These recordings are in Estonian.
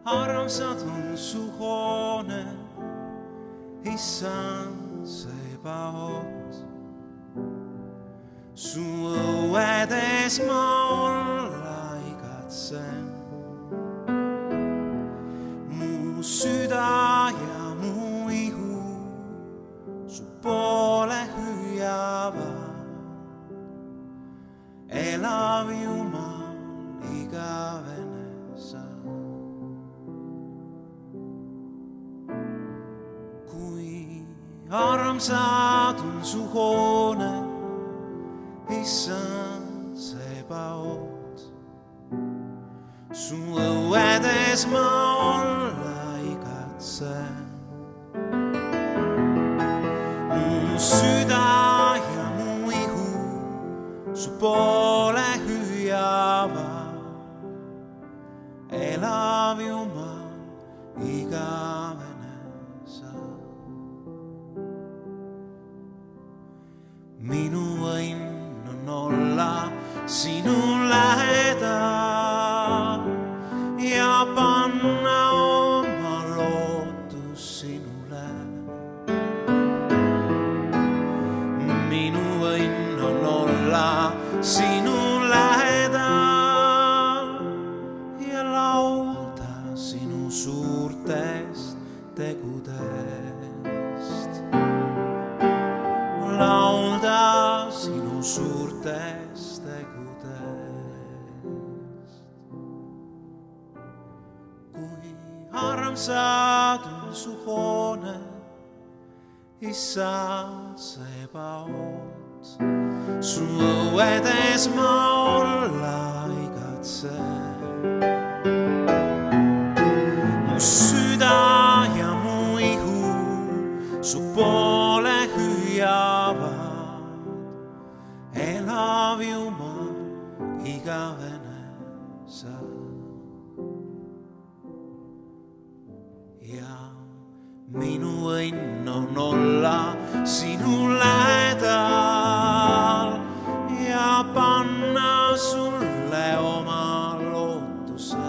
armsad on su hoone, issand Sebaot. Su õuedes ma olla igatsen. Mu süda ja mu ihu su poole hüüavad. Elav Jumal, igavene sa. Kui armsad on su hoone, issand Sebaot. Su õuedes ma olla igatsen. Mu süda ja mu ihu su poole hüüavad. Elav Jumal, igavene sa. Minu õnn on olla sinu lähedal ja panna oma lootus sinule. Minu õnn on olla sinu lähedal ja laulda sinu suurtest tegudest. Laulda sinu suurtest tegudest. Kui armsad on su hoone, issand Sebaot. Su õuedes ma olla igatsen. Mu süda ja mu ihu su poole hüüavad. Elav Jumal, igavene sa. Ja minu õnn on olla sinu lähedal ja panna sulle oma lootuse.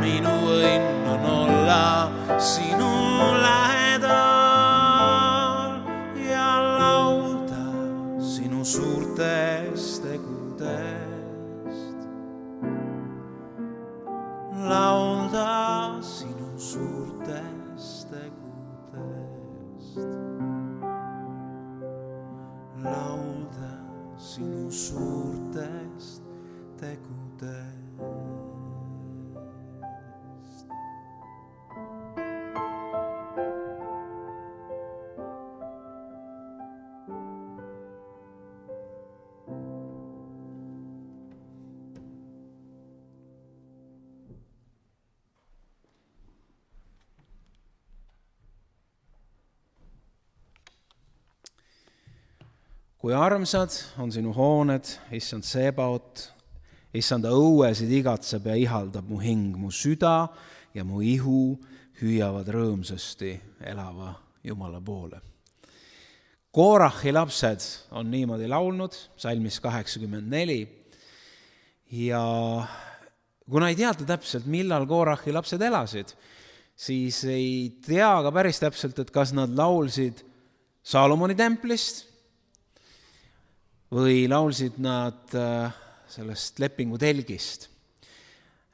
Minu õnn on olla sinu lähedal ja laulda sinu suurtest tegudest. Laulda sinu suurtest tegudest. Laulda sinu suurtest tegudest. Kui armsad on sinu hooned, issand Sebaot, issanda õuesid igatseb ja ihaldab mu hing, mu süda ja mu ihu hüüavad rõõmsasti elava Jumala poole. Koorahi lapsed on niimoodi laulnud, psalmis 84. Ja kuna ei teata täpselt, millal Koorahi lapsed elasid, siis ei tea ka päris täpselt, et kas nad laulsid Saalomoni templist või laulsid nad sellest lepingu telgist.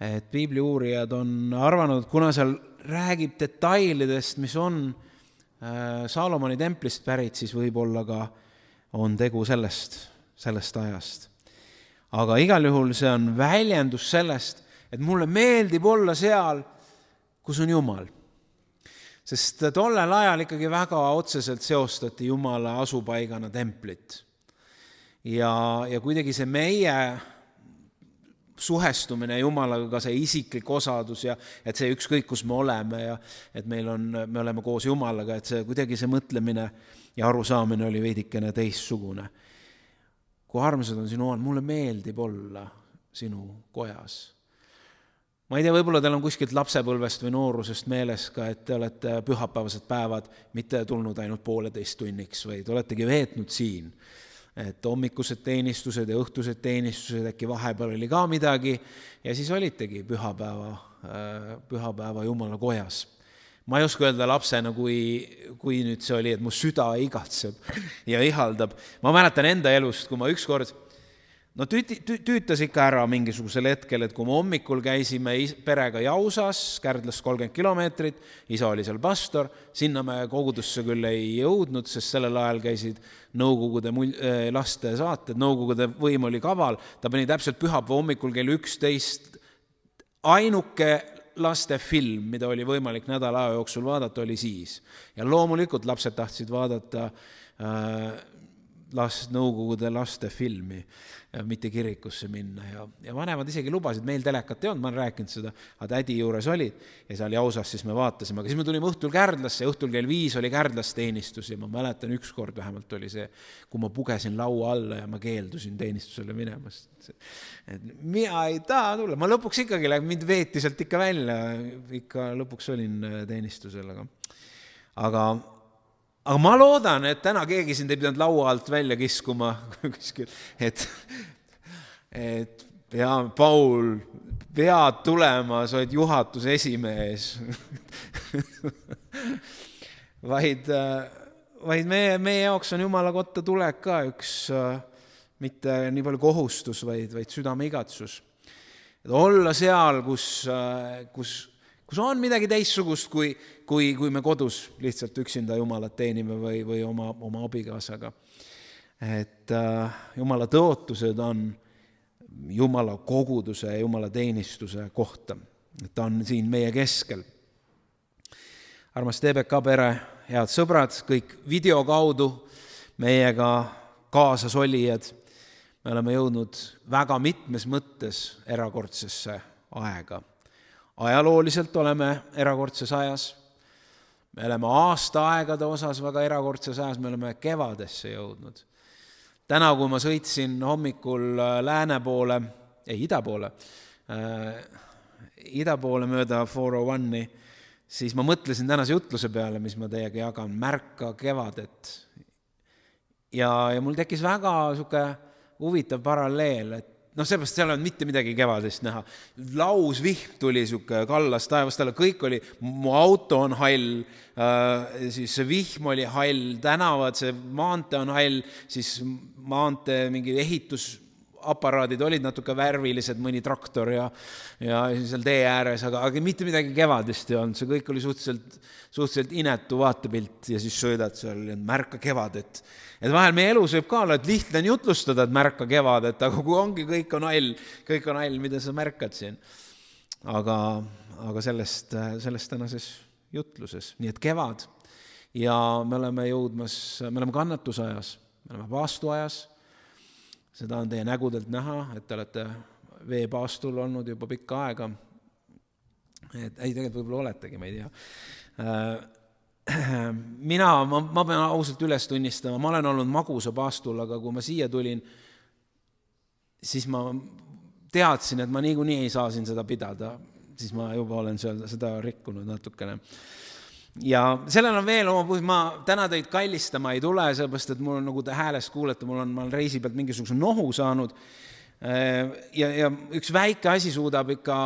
Et piibli uurijad on arvanud, kuna seal räägib detailidest, mis on Saalomoni templist pärit, siis võib-olla ka on tegu sellest ajast. Aga igal juhul see on väljendus sellest, et mulle meeldib olla seal, kus on Jumal. Sest tollel ajal ikkagi väga otseselt seostati Jumala asupaigana templit. Ja kuidagi see meie suhestumine Jumalaga, ka see isiklik osadus ja et see ükskõik, kus me oleme ja et me oleme koos Jumalaga, et see kuidagi see mõtlemine ja arusaamine oli veidikene teistsugune. Kui armsad on sinu hooned, mulle meeldib olla sinu kojas. Ma ei tea, võib-olla teil on kuskilt lapsepõlvest või noorusest meeles ka, et te olete pühapäevased päevad mitte tulnud ainult 1,5 tunniks, vaid oletegi veetnud siin. et hommikused teenistused ja õhtused teenistused, äkki vahepeal oli ka midagi ja siis olitegi pühapäeva Jumala kojas. Ma ei oska öelda lapsena, kui nüüd see oli, et mu süda igatseb ja ihaldab. Ma mäletan enda elust, kui ma ükskord tüütas ikka ära mingisugusel hetkel, et kui me hommikul käisime perega Jausas, Kärdlast 30 kilomeetrit, isa oli seal pastor, sinna me kogudusse küll ei jõudnud, sest sellel ajal käisid Nõukogude laste saated, Nõukogude võim oli kaval, ta pani täpselt pühapäeva hommikul kell 11 ainuke laste film, mida oli võimalik nädala aja jooksul vaadata, oli siis. Ja loomulikult lapsed tahtsid vaadata Nõukogude laste filmi, mitte kirikusse minna ja vanemad isegi lubasid, meil telekat ei olnud, ma olen rääkinud seda, aga tädi juures olid ja seal Jausas siis me vaatasime, aga siis me tulime õhtul Kärdlasse ja õhtul kell 5 oli Kärdlas teenistus ja ma mäletan ükskord vähemalt oli see, kui ma pugesin laua alla ja ma keeldusin teenistusele minemast. Mina ei taha tulla, ma lõpuks ikkagi mind veeti sealt ikka välja, ikka lõpuks olin teenistusel, aga ma loodan, et täna keegi sind ei pidanud laua alt välja kiskuma, et ja Paul, pead tulema, sa oled juhatuse esimees. vaid meie jaoks on Jumala kotta tulek ka üks mitte nii palju kohustus, vaid südame igatsus. Et olla seal, kus on midagi teissugust, kui me kodus lihtsalt üksinda Jumalat teenime või oma abikaasaga. Et Jumala tõotused on Jumala koguduse ja Jumala teenistuse kohta. Et ta on siin meie keskel. Armas TBK pere, head sõbrad, kõik video kaudu meiega kaasas olijad. Me oleme jõudnud väga mitmes mõttes erakordsesse aega. Ajalooliselt oleme erakordses ajas, me oleme aastaaegade osas väga erakordses ajas, me oleme kevadesse jõudnud. Täna, kui ma sõitsin hommikul ida poole mööda 401, siis ma mõtlesin tänase jutluse peale, mis ma teiega jagan, märka kevadet. Ja mul tekkis väga huvitav paralleel, et seepärast seal on mitte midagi kevadest näha. Lausvihm tuli kallas taevast alla, kõik oli, mu auto on hall, siis see vihm oli hall, tänavad, see maantee on hall, siis maantee mingi ehitusaparaadid olid natuke värvilised, mõni traktor ja seal tee ääres, aga mitte midagi kevadest ei olnud, see kõik oli suhteliselt inetu vaatepilt ja siis sõidad seal ja märka kevadet. Et vahel meie elus võib ka olla, et lihtne on jutlustada, et märka kevadet, aga kui ongi, kõik on hall, mida sa märkad siin. Aga sellest tänases jutluses. Nii et kevad ja me oleme kannatusajas, me oleme paastuajas. Seda on teie nägudelt näha, et te olete veepaastul olnud juba pikka aega. Tegelikult võib-olla oletegi, ma ei tea. Ma pean ausalt üles tunnistama, ma olen olnud magusa paastul, aga kui ma siia tulin, siis ma teadsin, et ma niikuinii ei saa siin seda pidada, siis ma juba olen seda rikkunud natukene. Ja sellel on veel oma põhjus, ma täna teid kallistama ei tule, sellepärast, et mul on, nagu te häälest kuulete, ma olen reisi pealt mingisuguse nohu saanud ja üks väike asi suudab ikka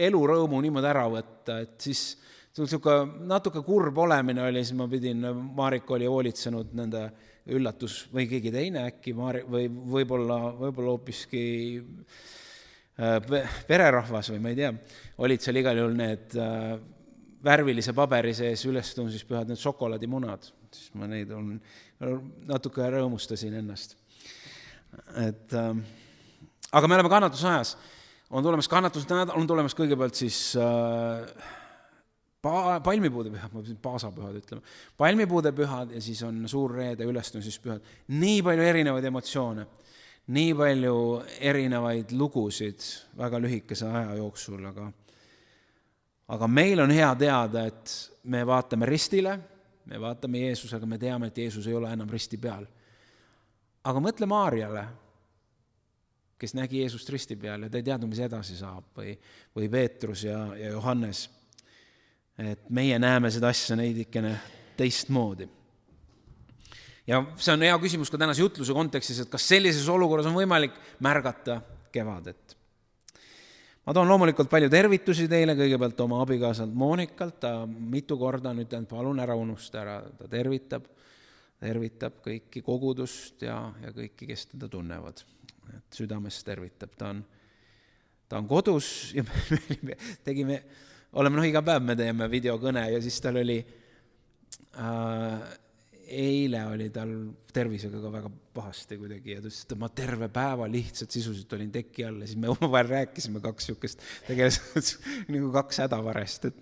elurõõmu niimoodi ära võtta, et siis natuke kurb olemine oli, siis ma pidin, Marika oli hoolitsenud nende üllatus või keegi teine äkki, või võib-olla hoopiski pererahvas või ma ei tea, olid seal igal juhul need värvilise paberi sees ülestõusmispühad, need šokolaadimunad, siis ma neid natuke rõõmustasin ennast. Aga me oleme kannatusajas, on tulemas kannatusnädal, on tulemas kõigepealt siis palmipuudepühad, ma pean paasapühad ütlema, palmipuudepühad ja siis on suur reede ülestõusmispühad. Nii palju erinevaid emotsioone, nii palju erinevaid lugusid väga lühikese aja jooksul, aga meil on hea teada, et me vaatame ristile, me vaatame Jeesusega, me teame, et Jeesus ei ole enam risti peal. Aga mõtle Maarjale, kes nägi Jeesust risti peal ja ta ei teadnud, mis edasi saab, või Peetrus ja Johannes. Et meie näeme seda asja neidikene teistmoodi. Ja see on hea küsimus ka tänase jutluse kontekstis, et kas sellises olukorras on võimalik märgata kevadet. Ma toon loomulikult palju tervitusi teile, kõigepealt oma abikaasalt Monikalt, ta mitu korda nüüd palun ära unusta ära, ta tervitab kõiki kogudust ja kõiki, kes teda tunnevad. Et südamest tervitab, ta on kodus ja oleme iga päev me teeme videokõne ja siis tal oli eile oli tal tervisega ka väga pahasti kuidagi ja ta ütles, et ma terve päeva lihtsalt sisuliselt olin teki all ja siis me omavahel rääkisime 2 sihukest tegelikult nagu 2 hädavarest, et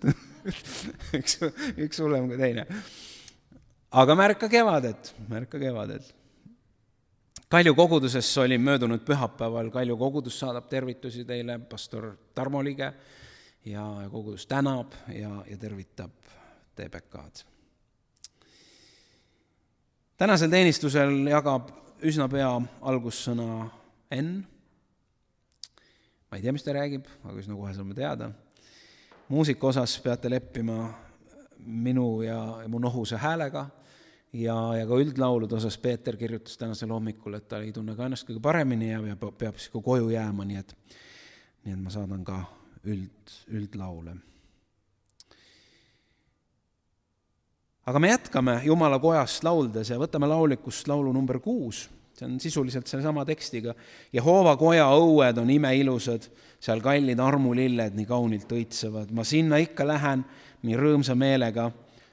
üks hullem kui teine. Aga märka kevadet. Kalju koguduses oli möödunud pühapäeval, Kalju kogudus saadab tervitusi teile, pastor Tarmo Lige ja kogudus tänab ja tervitab TBK-d. Tänasel teenistusel jagab üsna pea algussõna Enn. Ma ei tea, mis ta räägib, aga üsna kohe saame teada. Muusika osas peate leppima minu ja mu nohuse häälega ja ka üldlaulude osas Peeter kirjutas tänasel hommikul, et ta ei tunne ka ennast kõige paremini ja peab koju jääma, nii et ma saadan ka üldlaule. Aga me jätkame Jumala kojast lauldes ja võtame laulikust laulu number 6. See on sisuliselt selle sama tekstiga. Jehova koja õued on imeilusad, seal kallid armulilled nii kaunilt õitsevad. Ma sinna ikka lähen nii rõõmsa meelega,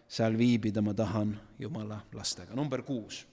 seal viibida ma tahan Jumala lastega. Number 6.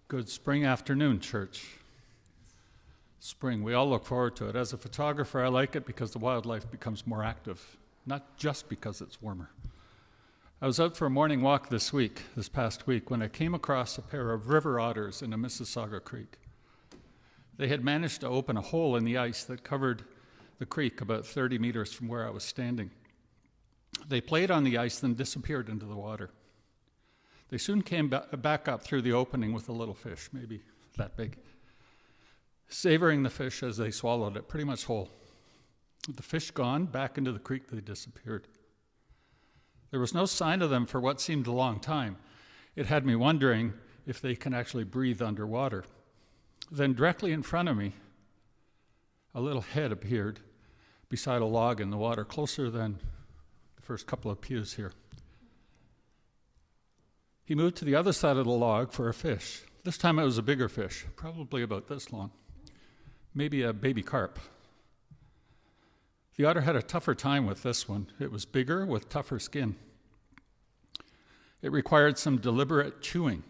Good spring afternoon, church. Spring, we all look forward to it. As a photographer, I like it because the wildlife becomes more active, not just because it's warmer. I was out for a morning walk this past week, when I came across a pair of river otters in a Mississauga creek. They had managed to open a hole in the ice that covered the creek about 30 meters from where I was standing. They played on the ice, then disappeared into the water. They soon came back up through the opening with a little fish, maybe that big, savoring the fish as they swallowed it, pretty much whole. With the fish gone, back into the creek they disappeared. There was no sign of them for what seemed a long time. It had me wondering if they can actually breathe underwater. Then directly in front of me, a little head appeared beside a log in the water, closer than the first couple of pews here. He moved to the other side of the log for a fish. This time it was a bigger fish, probably about this long, maybe a baby carp. The otter had a tougher time with this one. It was bigger with tougher skin. It required some deliberate chewing.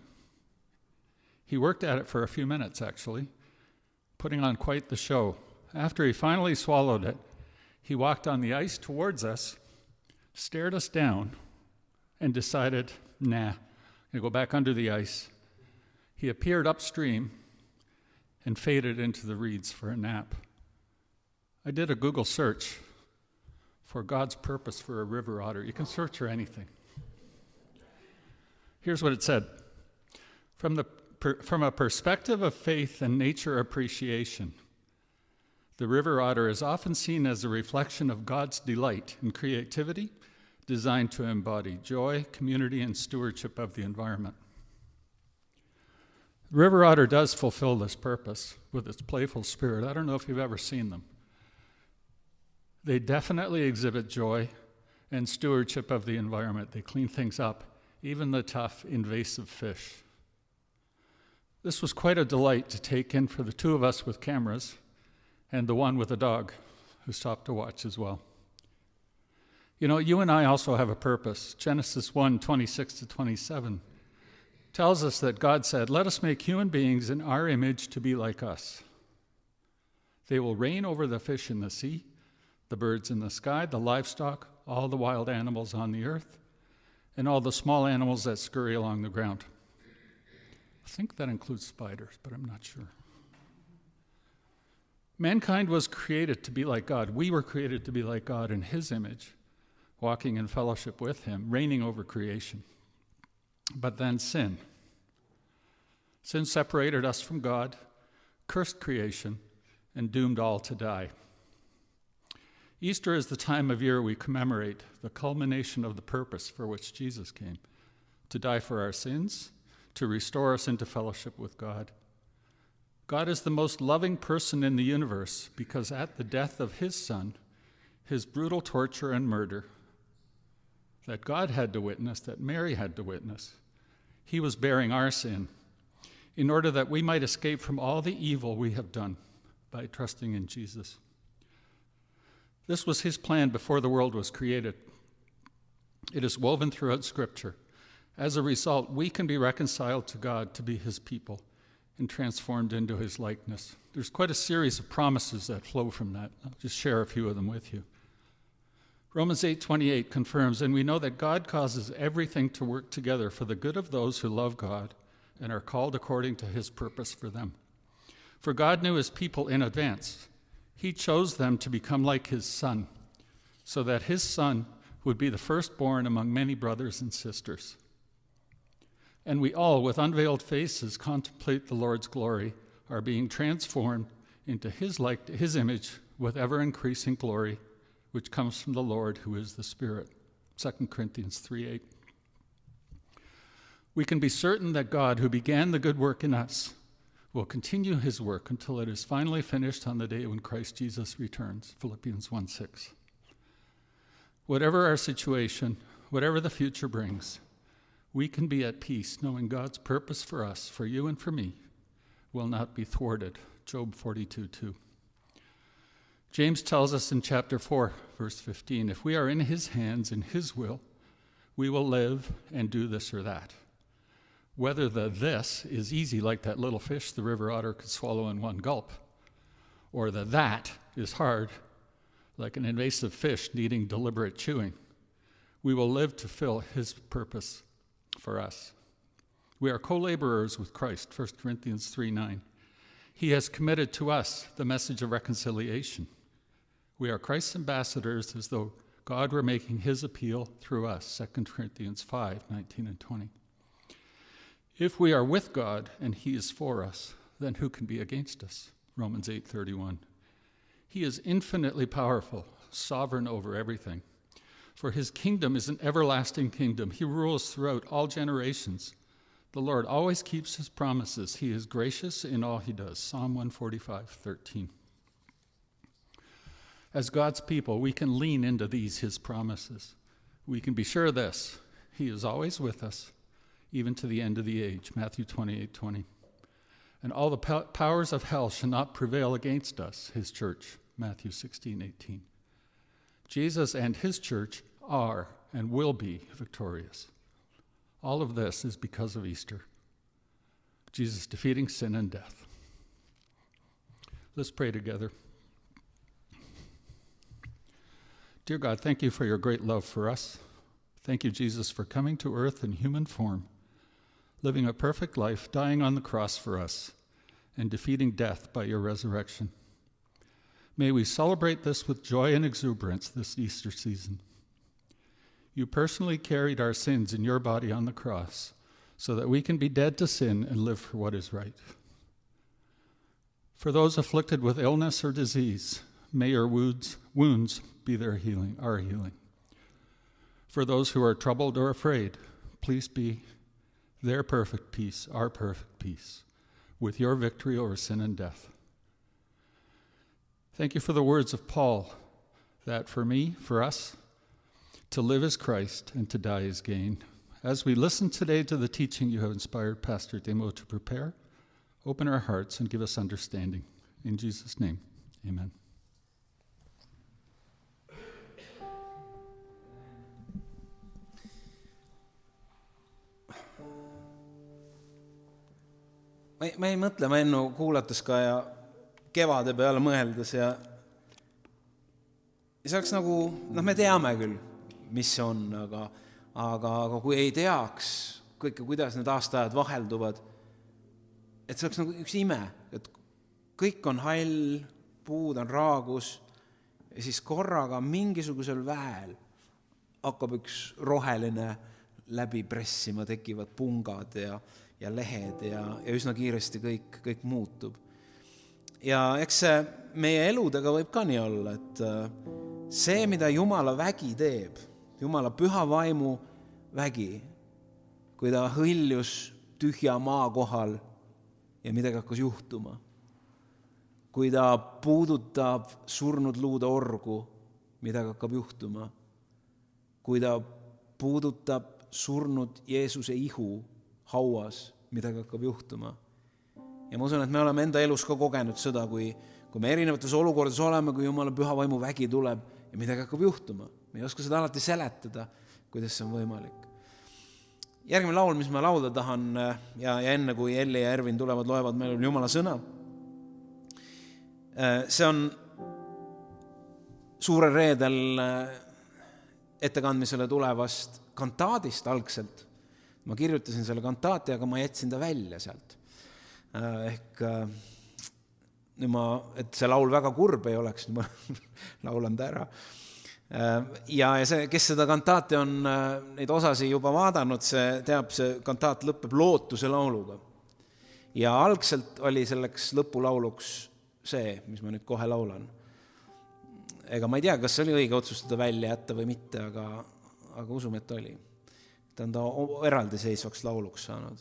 He worked at it for a few minutes, actually, putting on quite the show. After he finally swallowed it, he walked on the ice towards us, stared us down, and decided, nah, I'm going to go back under the ice. He appeared upstream and faded into the reeds for a nap. I did a Google search for God's purpose for a river otter. You can search for anything. Here's what it said. From a perspective of faith and nature appreciation, the river otter is often seen as a reflection of God's delight in creativity, designed to embody joy, community, and stewardship of the environment. The river otter does fulfill this purpose with its playful spirit. I don't know if you've ever seen them. They definitely exhibit joy and stewardship of the environment. They clean things up, even the tough, invasive fish. This was quite a delight to take in for the two of us with cameras and the one with a dog who stopped to watch as well. You know, you and I also have a purpose. Genesis 1:26-27 tells us that God said, "Let us make human beings in our image to be like us. They will reign over the fish in the sea, the birds in the sky, the livestock, all the wild animals on the earth, and all the small animals that scurry along the ground." I think that includes spiders, but I'm not sure. Mankind was created to be like God. We were created to be like God in His image, walking in fellowship with Him, reigning over creation. But then sin. Sin separated us from God, cursed creation, and doomed all to die. Easter is the time of year we commemorate the culmination of the purpose for which Jesus came, to die for our sins, to restore us into fellowship with God. God is the most loving person in the universe because at the death of His Son, His brutal torture and murder, that God had to witness, that Mary had to witness, He was bearing our sin in order that we might escape from all the evil we have done by trusting in Jesus. This was His plan before the world was created. It is woven throughout Scripture. As a result, we can be reconciled to God to be His people and transformed into His likeness. There's quite a series of promises that flow from that. I'll just share a few of them with you. Romans 8:28 confirms, "And we know that God causes everything to work together for the good of those who love God and are called according to His purpose for them. For God knew His people in advance. He chose them to become like His Son, so that His Son would be the firstborn among many brothers and sisters. And we all, with unveiled faces, contemplate the Lord's glory, are being transformed into His image with ever-increasing glory, which comes from the Lord, who is the Spirit." 2 Corinthians 3:8. We can be certain that God, who began the good work in us, will continue His work until it is finally finished on the day when Christ Jesus returns. Philippians 1:6. Whatever our situation, whatever the future brings, we can be at peace knowing God's purpose for us, for you and for me, will not be thwarted. Job 42:2. James tells us in chapter 4, verse 15, if we are in His hands, in His will, we will live and do this or that. Whether the this is easy like that little fish the river otter could swallow in one gulp, or the that is hard like an invasive fish needing deliberate chewing, we will live to fill His purpose for us. We are co-laborers with Christ, 1 Corinthians 3:9. He has committed to us the message of reconciliation. We are Christ's ambassadors as though God were making his appeal through us, 2 Corinthians 5:19 and 20. If we are with God and he is for us, then who can be against us? Romans 8:31. He is infinitely powerful, sovereign over everything. For his kingdom is an everlasting kingdom. He rules throughout all generations. The Lord always keeps his promises. He is gracious in all he does. Psalm 145:13. As God's people, we can lean into his promises. We can be sure of this: he is always with us, even to the end of the age. Matthew 28:20. And all the powers of hell shall not prevail against us, his church. Matthew 16:18. Jesus and his church are and will be victorious. All of this is because of Easter. Jesus defeating sin and death. Let's pray together. Dear God, thank you for your great love for us. Thank you, Jesus, for coming to earth in human form, living a perfect life, dying on the cross for us, and defeating death by your resurrection. May we celebrate this with joy and exuberance this Easter season. You personally carried our sins in your body on the cross so that we can be dead to sin and live for what is right. For those afflicted with illness or disease, may your wounds be our healing. For those who are troubled or afraid, please be their perfect peace, our perfect peace, with your victory over sin and death. Thank you for the words of Paul, that for us, to live is Christ and to die is gain. As we listen today to the teaching you have inspired Pastor Demo to prepare, open our hearts and give us understanding. In Jesus' name, amen. Ma ei mõtle, ma ennu kuulates ka ja kevade peale mõeldes ja see oleks nagu, me teame küll, mis see on, aga kui ei teaks kõike, kuidas need aastaajad vahelduvad, et see oleks nagu üks ime, et kõik on hall, puud on raagus ja siis korraga mingisugusel väel hakkab üks roheline läbi pressima, tekivad pungad ja lehed ja üsna kiiresti kõik muutub. Ja eks see meie eludega võib ka nii olla, et see, mida Jumala vägi teeb, Jumala püha vaimu vägi, kui ta hõljus tühja maa kohal ja midagi hakkas juhtuma, kui ta puudutab surnud luude orgu, midagi hakkab juhtuma, kui ta puudutab surnud Jeesuse ihu hauas, midagi hakkab juhtuma. Ja ma usun, et me oleme enda elus ka kogenud seda, kui me erinevates olukordades oleme, kui Jumala püha vaimu vägi tuleb ja midagi hakkab juhtuma. Me ei oska seda alati seletada, kuidas see on võimalik. Järgmine laul, mis ma laulda tahan ja enne kui Elli ja Ervin tulevad, loevad meil Jumala sõna. See on Suurel reedel ettekandmisele tulevast kantaadist algselt. Ma kirjutasin selle kantaati, aga ma jätsin ta välja sealt. Ehk et see laul väga kurb ei oleks, ma laulan ta ära. Ja see, kes seda kantaati on neid osasi juba vaadanud, see teab, see kantaat lõpeb lootuse lauluga. Ja algselt oli selleks lõpulauluks see, mis ma nüüd kohe laulan. Ega ma ei tea, kas see oli õige otsustada välja jätta või mitte, aga usume, et oli. Ta on ta eraldi seisvaks lauluks saanud.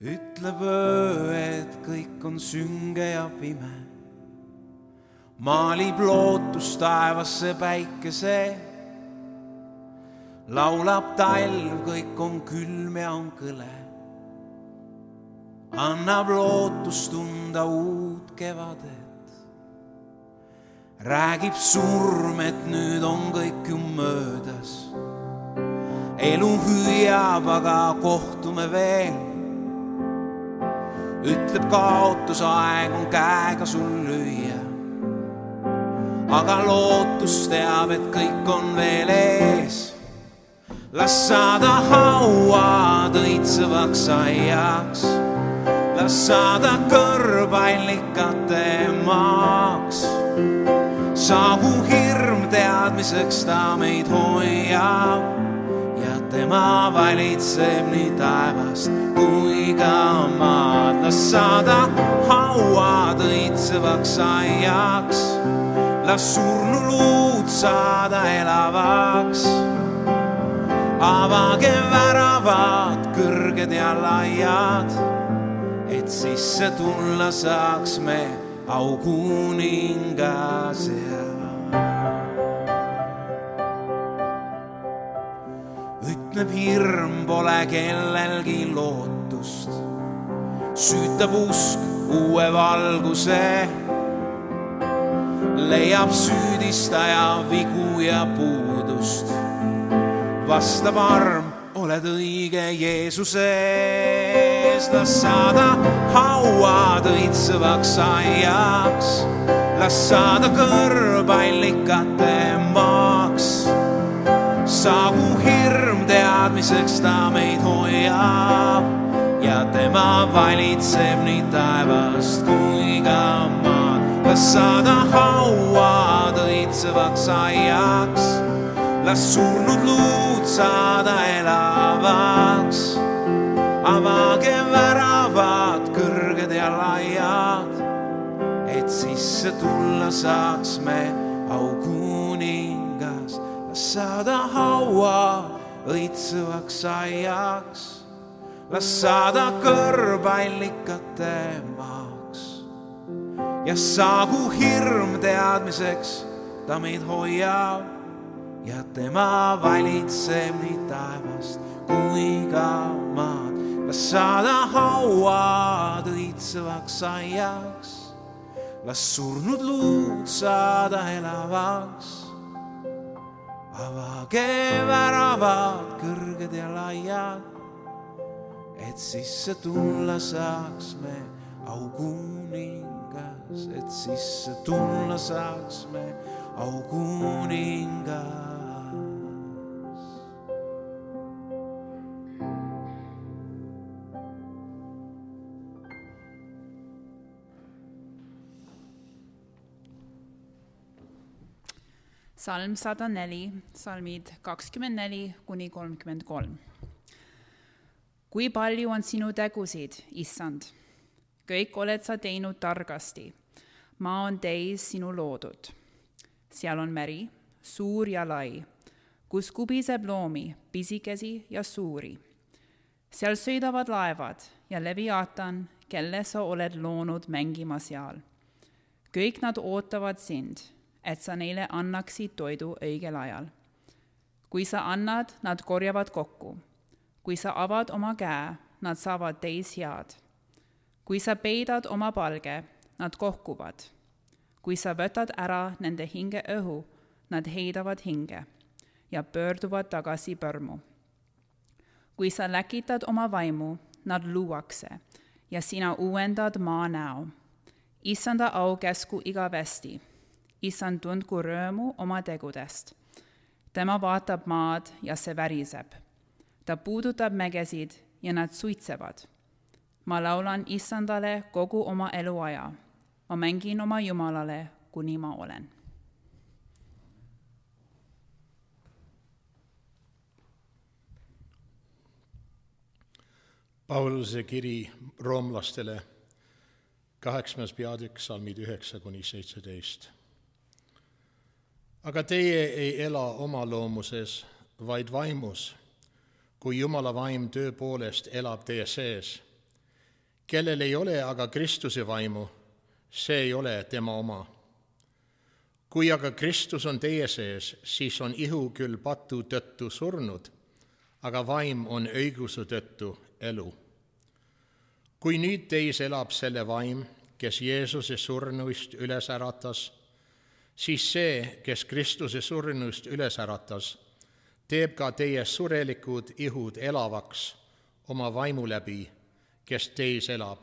Ütleb öö, et kõik on sünge ja pime. Maalib lootus taevasse päikese. Laulab talv, kõik on külm ja on kõle. Annab lootus tunda uut kevadet. Räägib surm, et nüüd on kõik ju möödas. Elu hüüab, aga kohtume veel. Ütleb kaotusaeg on käega sul lüüa. Aga lootus teab, et kõik on veel ees. Las saada haua tõitsevaks aiaks. las saada kõrvallikate maaks. Saagu hirm teadmiseks ta meid hoiab ja tema valitseb nii taevast kui ka maad. Las saada hauad õitsevaks aiaks, las surnulood saada elavaks. Avage väravad kõrged ja laiad, et sisse tulla saaks me aukuningas jääb. Ütleb hirm pole kellelgi lootust, süütab usk uue valguse, leiab süüdistaja vigu ja puudust. Vastab arm, oled õige Jeesuses, las saada hauad õitsevaks aiaks, las saada kõrvallikate maaks. Saagu hirm teadmiseks ta meid hoiab ja tema valitseb nii taevast kui ka maad. Las saada hauad õitsevaks aiaks, las surnud luud saada elavaks. Avage väravad kõrged ja laiad, et sisse tulla saaks me aukuningas. Las saada haua õitsevaks aiaks, las saada kõrvallikate maaks. Ja saagu hirm teadmiseks ta meid hoiab ja tema valitseb nii taevast kui ka maad. Las saada hauad õitsevaks aiaks, las surnud luud saada elavaks. Avage väravad kõrged ja laiad, et sisse tulla saaks me aukuningas, et sisse tulla saaks me aukuningas. Salm 104, salmid 24-33. Kui palju on sinu tegusid, Issand? Kõik oled sa teinud targasti. Maa on täis sinu loodud. Seal on meri, suur ja lai, kus kubiseb loomi, pisikesi ja suuri. Seal sõidavad laevad ja leviatan, kelle sa oled loonud mängima seal. Kõik nad ootavad sind, et sa neile annaksid toidu õigel ajal. Kui sa annad, nad korjavad kokku. Kui sa avad oma käe, nad saavad täis head. Kui sa peidad oma palge, nad kohkuvad. Kui sa võtad ära nende hinge õhu, nad heidavad hinge ja pöörduvad tagasi põrmu. Kui sa läkitad oma vaimu, nad luuakse ja sina uuendad maa näo. Issanda au käsku igavesti. Issand tundku rõõmu oma tegudest. Tema vaatab maad ja see väriseb. Ta puudutab mägesid ja nad suitsevad. Ma laulan Issandale kogu oma eluaja. Ma mängin oma Jumalale, kuni ma olen. Pauluse kiri roomlastele, 8. peatükk, salmid 9-17. Aga teie ei ela oma loomuses, vaid vaimus, kui Jumala vaim töö poolest elab teie sees. Kellel ei ole aga Kristuse vaimu, see ei ole tema oma. Kui aga Kristus on teie sees, siis on ihu küll patu tõttu surnud, aga vaim on õiguse tõttu elu. Kui nüüd teis elab selle vaim, kes Jeesuse surnuist üles äratas, siis see, kes Kristuse surnuist üles äratas, teeb ka teie surelikud ihud elavaks oma vaimu läbi, kes teis elab.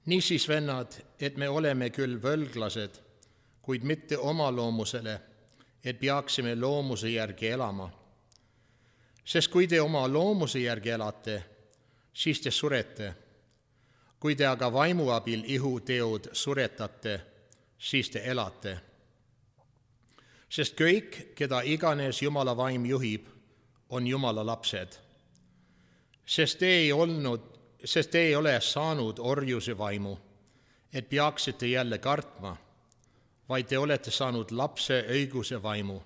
Niisiis, vennad, et me oleme küll võlglased, kuid mitte oma loomusele, et peaksime loomuse järgi elama. Sest kui te oma loomuse järgi elate, siis te surete. Kui te aga vaimu abil ihuteod suretate, siis te elate. Sest kõik, keda iganes Jumala vaim juhib, on Jumala lapsed. Sest te ei ole saanud orjuse vaimu, et peaksite jälle kartma, vaid te olete saanud lapse õiguse vaimu,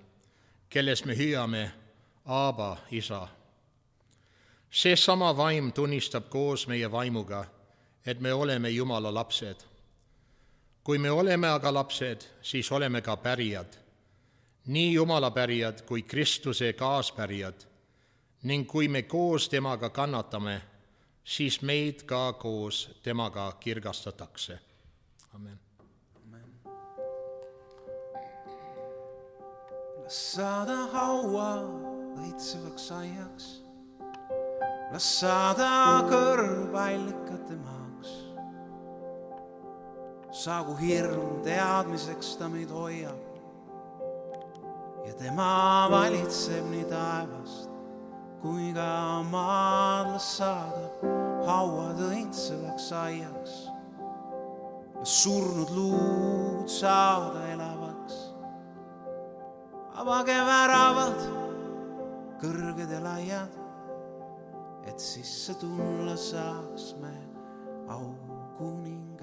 kelles me hüüame Aaba, Isa. See sama vaim tunnistab koos meie vaimuga, et me oleme Jumala lapsed. Kui me oleme aga lapsed, siis oleme ka pärijad, nii Jumala pärijad kui Kristuse kaaspärijad, ning kui me koos temaga kannatame, siis meid ka koos temaga kirgastatakse. Amen. Las saada haua õitsevaks aiaks, las saada kõrv allikate maaks. Saagu hirm teadmiseks ta meid hoiab ja tema valitseb nii taevast kui ka maad. Las saada hauad õitsevaks aiaks, las surnud luud saada elavaks. Avage väravad, kõrged ja laiad, et sisse tulla saaks me aukuningas.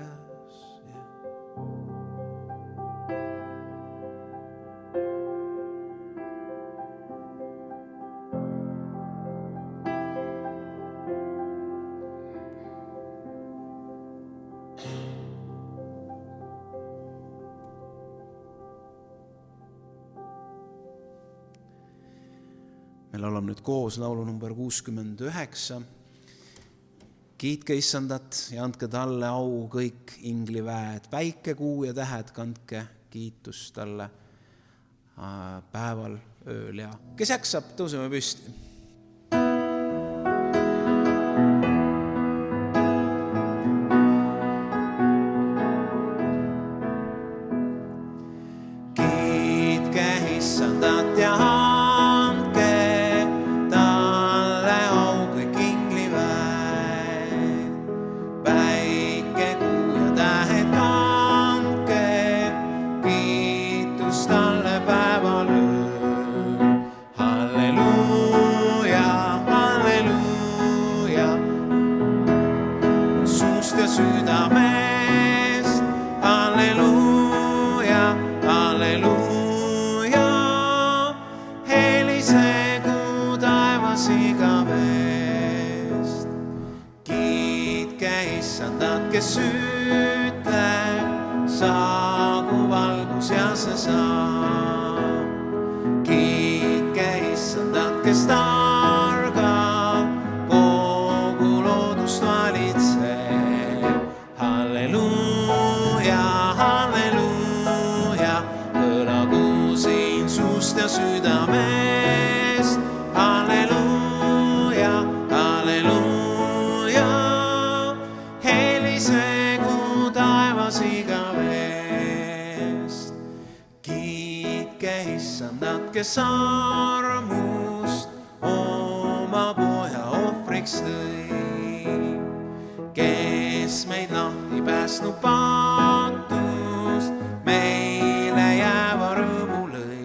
Me laulame nüüd koos laulu number 69. Kiitke Issandat ja andke talle au kõik ingliväed. Päike, kuu ja tähed, kandke kiitust talle päeval, ööl ja kes jaksab, tõuseme püsti. Kiitke Issandat ja kes ütleb, saagu valgus ja see saab. Kiitke Issandat, kes targab, kogu loodust valitseb. Halleluuja, halleluuja, kõlagu siin suust ja südamest. Halleluuja, halleluuja, helisegu taevas igavest. Kiitke Issandat, kes armust oma poja ohvriks tõi, kes meid lahti päästnud patust, meile jääva rõõmu lõi.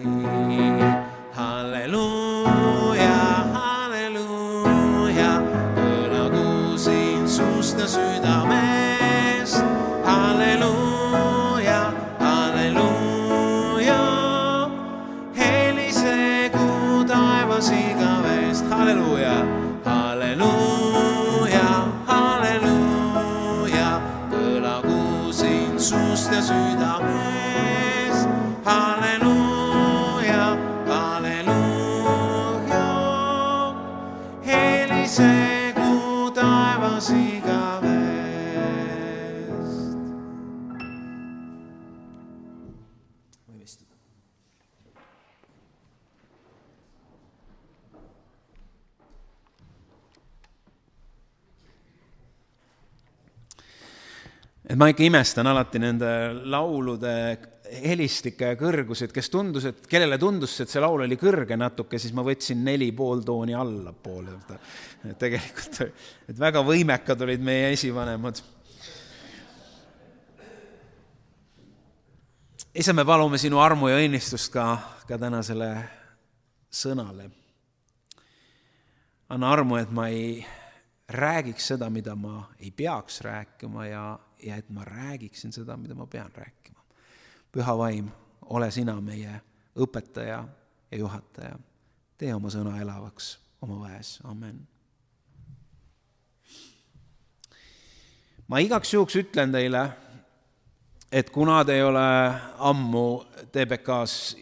Halleluuja, halleluuja, kõlagu siin suust ja südamest. Halleluuja, halleluuja, helisegu taevas igavest. Halleluuja, halleluuja, halleluuja, kõlagu siin suust ja südamest. Halleluuja, halleluuja, helisegu taevas igavest. Võime istuda. Et ma ikka imestan alati nende laulude helistike ja kõrgused, kes tundus, et kellele tundus, et see laul oli kõrge natuke, siis ma võtsin 4,5 tooni allapoole. Tegelikult, et väga võimekad olid meie esivanemad. Isa, me palume sinu armu ja õnnistust ka tänasele sõnale. Anna armu, et ma ei räägiks seda, mida ma ei peaks rääkima ja et ma räägiksin seda, mida ma pean rääkima. Püha vaim, ole sina meie õpetaja ja juhataja. Tee oma sõna elavaks oma väes. Amen. Ma igaks juhuks ütlen teile, et kuna te ei ole ammu TBK-s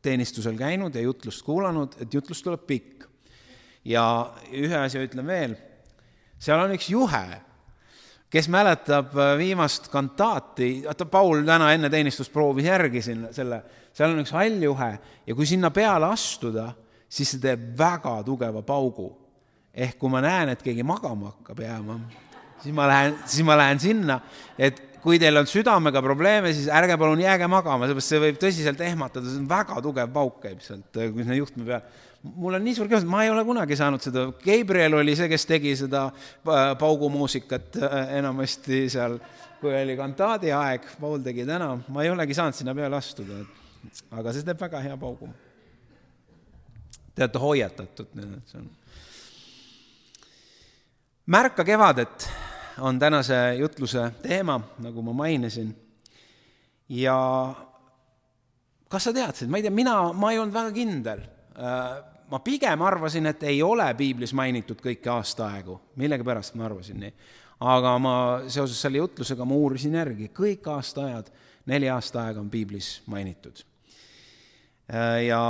teenistusel käinud ja jutlust kuulanud, et jutlus tuleb pikk. Ja ühe asja ütlen veel, seal on üks juhe, kes mäletab viimast kantaati, Paul täna enne teenistust proovis järgi selle, seal on üks hall juhe ja kui sinna peale astuda, siis see teeb väga tugeva paugu. Ehk kui ma näen, et keegi magama hakkab jääma, siis ma lähen sinna, et kui teil on südamega probleeme, siis ärge palun jääge magama, sellepärast see võib tõsiselt ehmatada, see on väga tugev pauk käib sealt, kui sinna juhtme peal. Mul on nii suur küsimus, ma ei ole kunagi saanud seda. Gabriel oli see, kes tegi seda paugumuusikat enamasti seal, kui oli kantaadi aeg, Paul tegi täna. Ma ei olegi saanud sinna peale astuda, aga see teeb väga hea paugu. Te olete hoiatatud. Märka kevadet on tänase jutluse teema, nagu ma mainisin. Ja kas sa teadsid? Ma ei tea, ma ei olnud väga kindel. Ma pigem arvasin, et ei ole Piiblis mainitud kõiki aastaaegu. Millegi pärast ma arvasin nii. Aga ma seoses selle jutlusega ma uurisin järgi. Kõik aastaajad, 4 aastaaega on Piiblis mainitud. Ja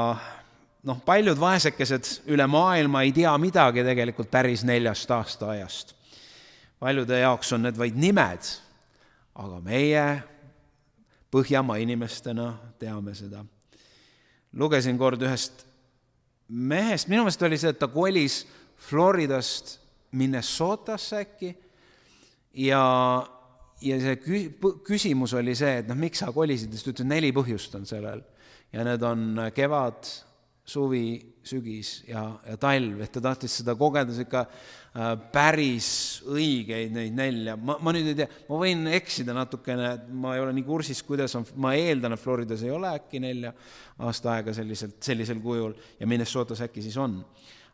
paljud vaesekesed üle maailma ei tea midagi tegelikult päris 4 aastaajast. Paljude jaoks on need vaid nimed, aga meie Põhjamaa inimestena teame seda. Lugesin kord ühest mehest, minu meelest oli see, et ta kolis Floridast Minnesotasse äkki ja see küsimus oli see, et miks sa kolisid, siis ta ütles, 4 põhjust on sellel ja need on kevad, suvi, sügis ja talv, et ta tahtis seda kogeda ikka päris õigeid neid 4. Ma nüüd ei tea, ma võin eksida natukene, et ma ei ole nii kursis, kuidas on, ma eeldan, et Floridas ei ole äkki 4 aastaaega sellisel kujul ja Minnesotas äkki siis on.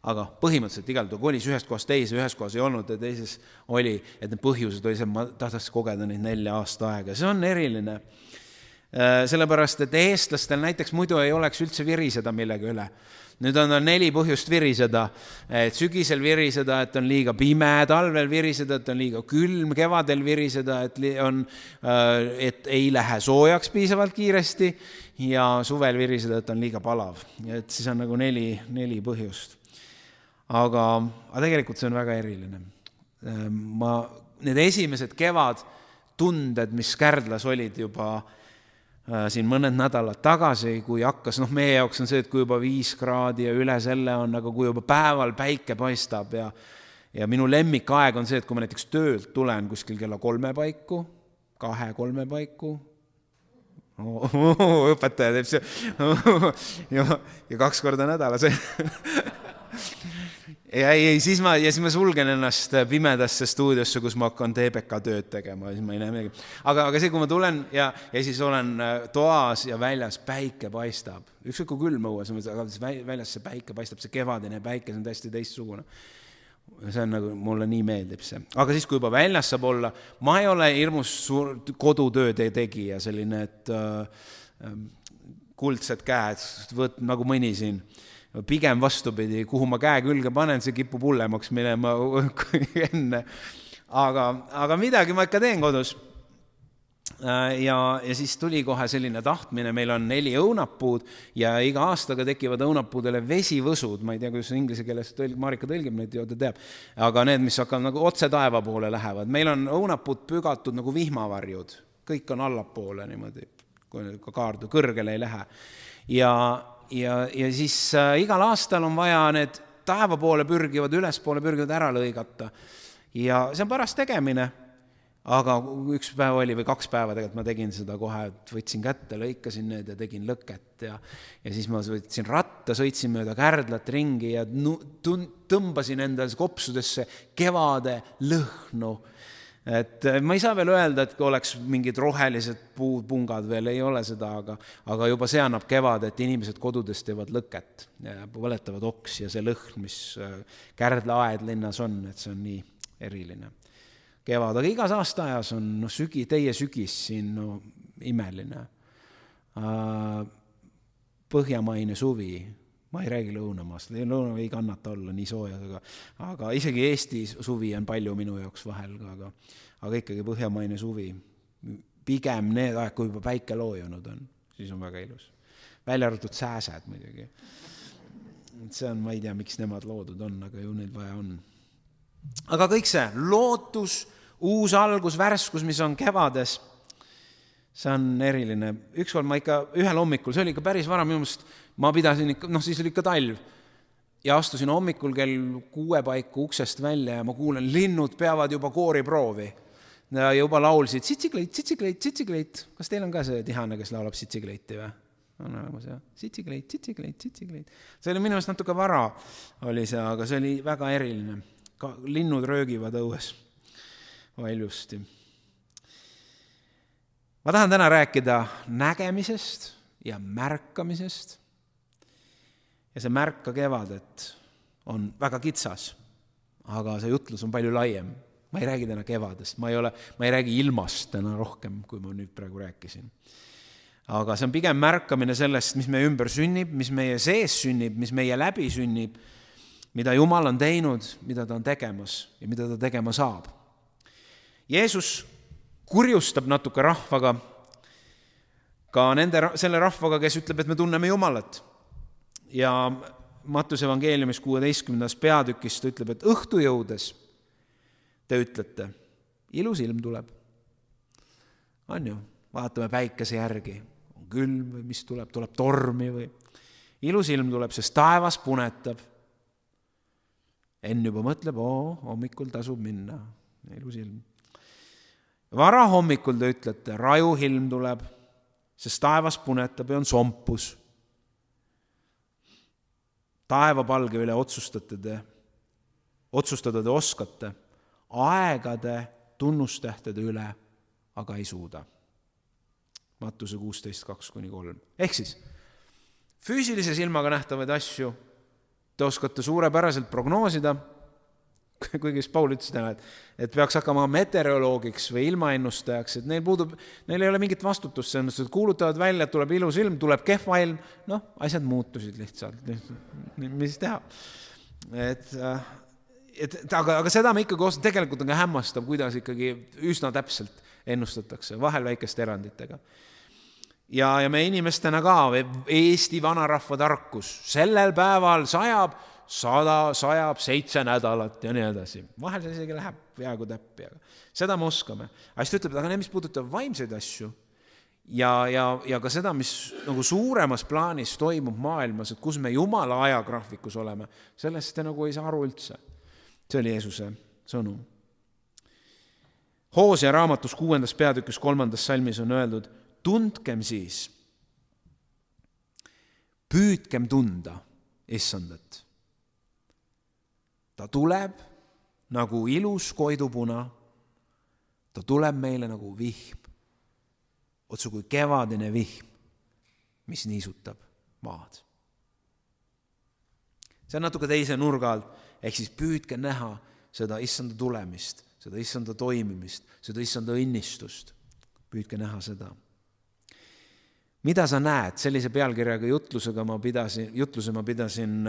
Aga põhimõtteliselt igal ta kolis ühest kohast teise, ühes kohas ei olnud ja teises oli, et need põhjused oli see, ma tahtaks kogeda neid 4 aastaaega. See on eriline. Sellepärast, et eestlastel näiteks muidu ei oleks üldse viriseda millegi üle. Nüüd on 4 põhjust viriseda, et sügisel viriseda, et on liiga pime, talvel viriseda, et on liiga külm, kevadel viriseda, et ei lähe soojaks piisavalt kiiresti ja suvel viriseda, et on liiga palav. Et siis on nagu 4 põhjust. Aga tegelikult see on väga eriline. Need esimesed kevad tunded, mis Kärdlas olid juba siin mõned nädalad tagasi, kui hakkas, meie jaoks on see, et kui juba 5 kraadi ja üle selle on, aga kui juba päeval päike paistab ja minu lemmikaeg on see, et kui ma näiteks töölt tulen kuskil kella 3 paiku, 2-3 paiku, õpetaja teeb see ja 2 korda nädalas. Ja siis ma sulgen ennast pimedasse stuudiosse, kus ma hakkan TBK tööd tegema, siis ma ei näe midagi. Aga see, kui ma tulen ja siis olen toas ja väljas päike paistab, ükskõik kui külm õues, aga väljas see päike paistab, see kevadine päike, see on täiesti teistsugune. See on nagu, mulle nii meeldib see. Aga siis, kui juba väljas saab olla, ma ei ole hirmus suur kodutööd tegija, selline, et kuldsed käed, nagu mõni siin. Pigem vastupidi, kuhu ma käe külge panen, see kipub hullemaks minema enne. Aga midagi ma ikka teen kodus. Ja siis tuli kohe selline tahtmine, meil on 4 õunapuud ja iga aastaga tekivad õunapuudele vesivõsud, ma ei tea, kuidas inglise keeles Marika tõlgib, neid ju ta teab, aga need, mis hakkavad nagu otse taeva poole lähevad. Meil on õunapuud pügatud nagu vihmavarjud, kõik on allapoole niimoodi, kui kaardu kõrgele ei lähe. Ja siis igal aastal on vaja need taeva poole pürgivad, ülespoole pürgivad ära lõigata. Ja see on paras tegemine, aga 1 päev oli või 2 päeva tegelikult ma tegin seda kohe, et võtsin kätte, lõikasin need ja tegin lõket ja siis ma võtsin ratta, sõitsin mööda Kärdlat ringi ja tõmbasin endale kopsudesse kevade lõhnu Et ma ei saa veel öelda, et kui oleks mingid rohelised puupungad veel, ei ole seda, aga juba see annab kevad, et inimesed kodudest teevad lõket ja põletavad oksi ja see lõhn, mis Kärdla aed linnas on, et see on nii eriline. Kevad, aga igas aastaajas on teie sügis siin imeline. Põhjamaine suvi, ma ei räägi Lõunamaast, Lõuna ei kannata olla nii sooja, aga isegi Eesti suvi on palju minu jaoks vahel, aga ikkagi põhjamaine suvi. Pigem need aeg, kui juba päike loojunud on, siis on väga ilus. Välja arvatud sääsed muidugi. See on, ma ei tea, miks nemad loodud on, aga ju neid vaja on. Aga kõik see, lootus, uus algus, värskus, mis on kevades, see on eriline. Ükskord ma ikka ühel hommikul, see oli ikka päris vara, minu meelest ma pidasin ikka, siis oli ikka talv ja astusin hommikul kell 6 paiku uksest välja ja ma kuulen, linnud peavad juba kooriproovi ja juba laulsid sitsikleit, sitsikleit, sitsikleit. Kas teil on ka see Tihane, kes laulab sitsikleiti või? On olemas, jah. Sitsikleit, sitsikleit, sitsikleit. See oli minu meelest natuke vara oli see, aga see oli väga eriline. Linnud röögivad õues valjusti. Ma tahan täna rääkida nägemisest ja märkamisest. Ja see märka kevadet on väga kitsas, aga see jutlus on palju laiem. Ma ei räägi täna kevadest, ma ei räägi ilmast täna rohkem, kui ma nüüd praegu rääkisin. Aga see on pigem märkamine sellest, mis meie ümber sünnib, mis meie sees sünnib, mis meie läbi sünnib, mida Jumal on teinud, mida ta on tegemas ja mida ta tegema saab. Jeesus kurjustab natuke rahvaga, ka selle rahvaga, kes ütleb, et me tunneme Jumalat. Ja Mattuse evangeeliumis 16. peatükis ta ütleb, et õhtu jõudes te ütlete, ilus ilm tuleb. On ju, vaatame päikese järgi, on külm või mis tuleb tormi või. Ilus ilm tuleb, sest taevas punetab. Enn juba mõtleb, hommikul tasub minna, ilus ilm. Vara hommikul te ütlete, raju ilm tuleb, sest taevas punetab ja on sompus. Taevapalge üle otsustada te oskate, aegade tunnustähtede üle aga ei suuda. Mattuse 16:2-3. Ehk siis, füüsilise silmaga nähtavaid asju te oskate suurepäraselt prognoosida, kuigi Paul ütles täna, et peaks hakkama meteoroloogiks või ilmaennustajaks, et neil ei ole mingit vastutust, et kuulutavad välja, et tuleb ilus ilm, tuleb kehva ilm, asjad muutusid lihtsalt, mis teha. Aga seda me ikkagi tegelikult on ka hämmastav, kuidas ikkagi üsna täpselt ennustatakse, vahel väikeste eranditega. Ja me inimestena ka, Eesti vanarahva tarkus, sellel päeval sajab 7 nädalat ja nii edasi. Vahel see isegi läheb peaaegu täppi, aga seda me oskame. Aga siis ta ütleb, aga need, mis puudutab vaimseid asju ja ka seda, mis nagu suuremas plaanis toimub maailmas, et kus me Jumala ajagraafikus oleme, sellest te nagu ei saa aru üldse. See oli Jeesuse sõnum. Hoosea raamatus 6. peatükis 3. salmis on öeldud, tundkem siis, püüdkem tunda Issandat. Ta tuleb nagu ilus koidupuna, ta tuleb meile nagu vihm, otsu kui kevadine vihm, mis niisutab maad. See on natuke teise nurga alt, ehk siis püüdke näha seda Issanda tulemist, seda Issanda toimimist, seda Issanda õnnistust. Püüdke näha seda. Mida sa näed? Sellise pealkirjaga jutluse ma pidasin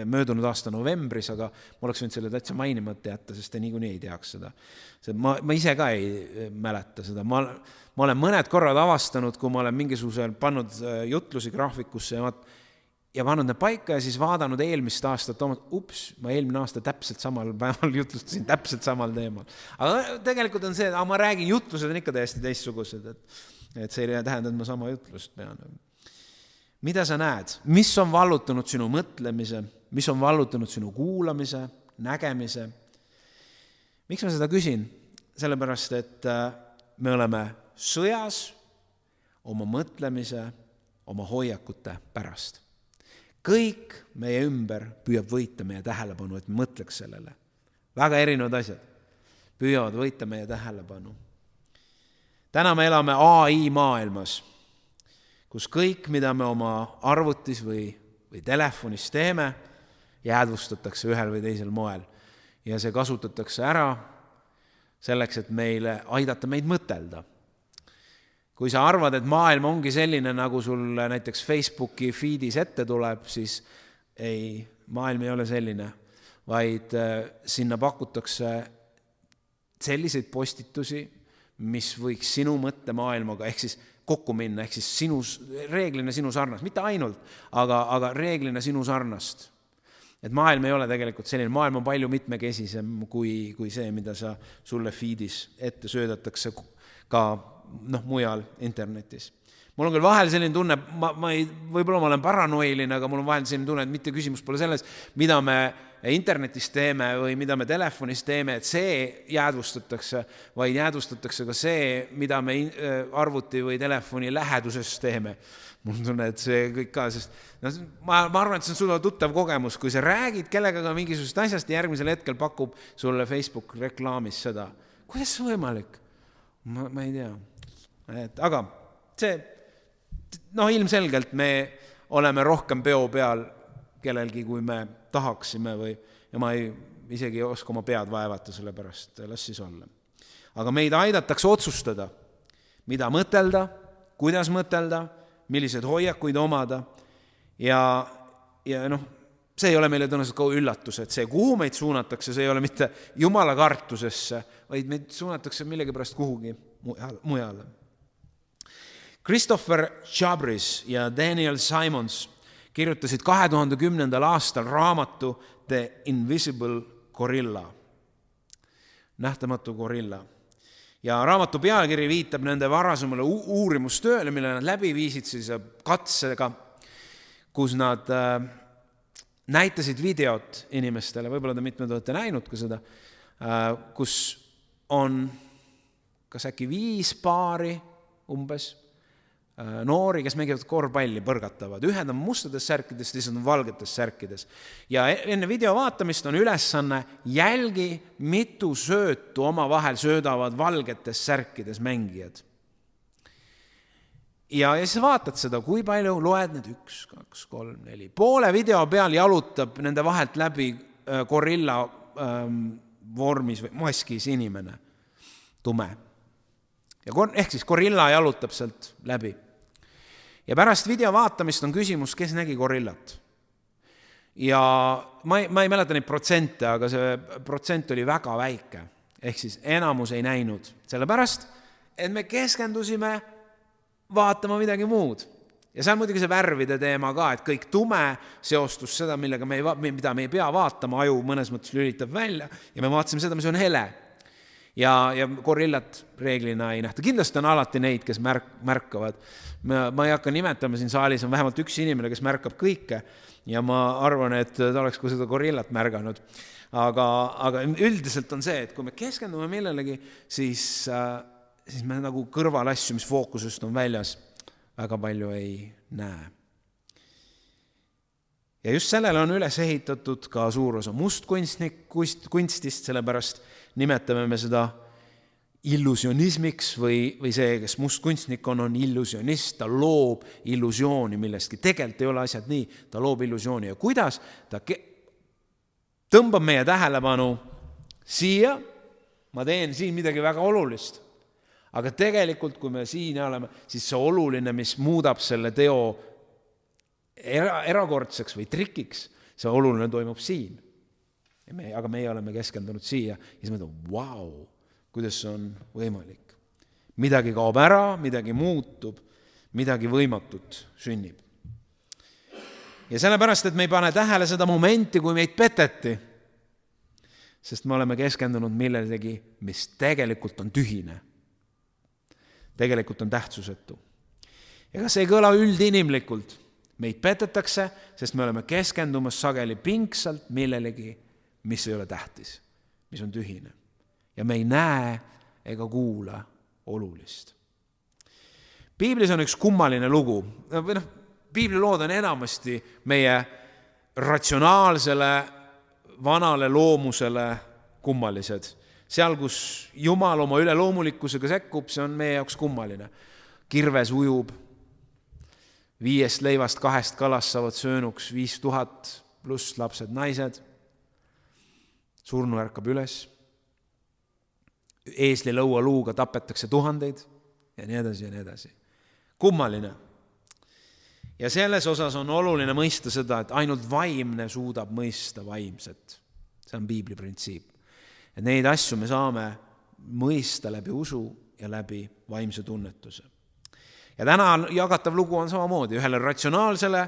möödunud aasta novembris, aga ma oleks võinud selle täitsa mainimata jätta, sest te niikuinii ei teaks seda. Ma ise ka ei mäleta seda. Ma olen mõned korrad avastanud, kui ma olen mingisugusel pannud jutlusi graafikusse ja pannud need paika ja siis vaadanud eelmist aastat, ma eelmine aasta täpselt samal päeval jutlustasin täpselt samal teemal. Aga tegelikult on see, ma räägin, jutlused on ikka täiesti teistsugused, et see ei tähenda, et ma sama jutlust pean. Mida sa näed? Mis on vallutanud sinu mõtlemise? Mis on vallutanud sinu kuulamise, nägemise? Miks ma seda küsin? Sellepärast, et me oleme sõjas oma mõtlemise, oma hoiakute pärast. Kõik meie ümber püüab võita meie tähelepanu, et me mõtleks sellele. Väga erinevad asjad. püüavad võita meie tähelepanu. Täna me elame AI maailmas, kus kõik, mida me oma arvutis või telefonis teeme, jäädvustatakse ühel või teisel moel. Ja see kasutatakse ära selleks, et aidata meid mõtelda. Kui sa arvad, et maailm ongi selline, nagu sul näiteks Facebooki feedis ette tuleb, siis ei, maailm ei ole selline, vaid sinna pakutakse selliseid postitusi, mis võiks sinu mõttemaailmaga ehk siis kokku minna, ehk siis reeglina sinu sarnast, mitte ainult, aga reeglina sinu sarnast. Et maailm ei ole tegelikult selline, maailm on palju mitmekesisem kui see, mida sa sulle feedis ette söödatakse ka mujal internetis. Mul on küll vahel selline tunne, võib-olla ma olen paranoiline, aga mul on vahel selline tunne, et mitte küsimus pole selles, mida me internetis teeme või mida me telefonis teeme, et see jäädvustatakse, vaid jäädvustatakse ka see, mida me arvuti või telefoni läheduses teeme. Mul on tunne, et see kõik ka, sest ma arvan, et see on sulle tuttav kogemus, kui sa räägid kellegagi mingisugusest asjast ja järgmisel hetkel pakub sulle Facebook reklaamis seda. Kuidas see võimalik? Ma ei tea. Aga see, ilmselgelt me oleme rohkem peo peal kellelgi, kui me tahaksime ja ma isegi ei oska oma pead vaevata selle pärast, las siis olla. Aga meid aidatakse otsustada, mida mõtelda, kuidas mõtelda, millised hoiakuid omada ja see ei ole meile tõenäoliselt ka üllatus, et see, kuhu meid suunatakse, see ei ole mitte jumala kartusesse, vaid meid suunatakse millegi pärast kuhugi mujale. Christopher Chabris ja Daniel Simons kirjutasid 2010. aastal raamatu The Invisible Gorilla, nähtamatu gorilla. Ja raamatu pealkiri viitab nende varasemale uurimustööle, mille nad läbi viisid siis katsega, kus nad näitasid videot inimestele, võib-olla te mitmed olete näinud ka seda, kus on kas äkki 5 paari umbes noori, kes mängivad korvpalli, põrgatavad. Ühed on mustades särkides, teised on valgetes särkides. Ja enne video vaatamist on ülesanne jälgi, mitu söötu oma vahel söödavad valgetes särkides mängijad. Ja siis vaatad seda, kui palju loed need 1, 2, 3, 4. Poole video peal jalutab nende vahelt läbi gorilla vormis või maskis inimene, tume. Ehk siis gorilla jalutab sealt läbi. Ja pärast video vaatamist on küsimus, kes nägi gorillat. Ja ma ei mäleta neid protsente, aga see protsent oli väga väike. Ehk siis enamus ei näinud. Sellepärast, et me keskendusime vaatama midagi muud. Ja see on muidugi see värvide teema ka, et kõik tume seostus seda, mida me ei pea vaatama, aju mõnes mõttes lülitab välja ja me vaatasime seda, mis on hele. Ja gorillat reeglina ei nähta. Kindlasti on alati neid, kes märkavad. Ma ei hakka nimetama, siin saalis on vähemalt üks inimene, kes märkab kõike ja ma arvan, et ta oleks ka seda gorillat märganud. Aga üldiselt on see, et kui me keskendume millelegi, siis me nagu kõrvalasju, mis fookusest on väljas, väga palju ei näe. Ja just sellele on üles ehitatud ka suur osa mustkunstist, sellepärast nimetame me seda illusionismiks või see, kes mustkunstnik on illusionist, ta loob illusiooni millestki. Tegelikult ei ole asjad nii, ta loob illusiooni. Ja kuidas ta tõmbab meie tähelepanu siia, ma teen siin midagi väga olulist. Aga tegelikult, kui me siin oleme, siis see oluline, mis muudab selle teo erakordseks või trikiks, see oluline toimub siin. Aga meie oleme keskendunud siia ja siis me mõtleme, kuidas see on võimalik. Midagi kaob ära, midagi muutub, midagi võimatut sünnib. Ja sellepärast, et me ei pane tähele seda momenti, kui meid peteti, sest me oleme keskendunud millegi, mis tegelikult on tühine. Tegelikult on tähtsusetu. Ja kas ei kõla üldinimlikult? Meid petetakse, sest me oleme keskendumas sageli pingsalt millelegi, mis ei ole tähtis, mis on tühine. Ja me ei näe ega kuula olulist. Piiblis on üks kummaline lugu. Piiblilood on enamasti meie ratsionaalsele, vanale loomusele kummalised. seal, kus Jumal oma üleloomulikkusega sekkub, see on meie jaoks kummaline. Kirves ujub, 5 leivast 2 kalast saavad söönuks 5000 pluss lapsed, naised. Surnu ärkab üles. Eesli lõualuuga tapetakse 1000 ja nii edasi ja nii edasi. Kummaline. Ja selles osas on oluline mõista seda, et ainult vaimne suudab mõista vaimset. See on piibli printsiip. Et neid asju me saame mõista läbi usu ja läbi vaimse tunnetuse. Ja täna jagatav lugu on samamoodi. Ühele ratsionaalsele,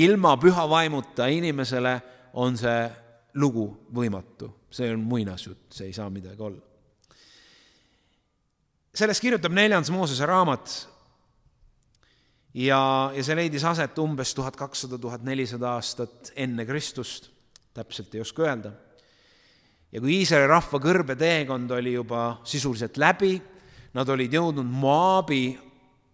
ilma püha vaimuta inimesele on see lugu võimatu. See on muinasjutt, see ei saa midagi olla. Sellest kirjutab 4. Moosese raamat ja see leidis aset umbes 1200-1400 aastat enne Kristust, täpselt ei oska öelda. Ja kui Iisraeli rahva kõrbe teekond oli juba sisuliselt läbi, nad olid jõudnud Moabi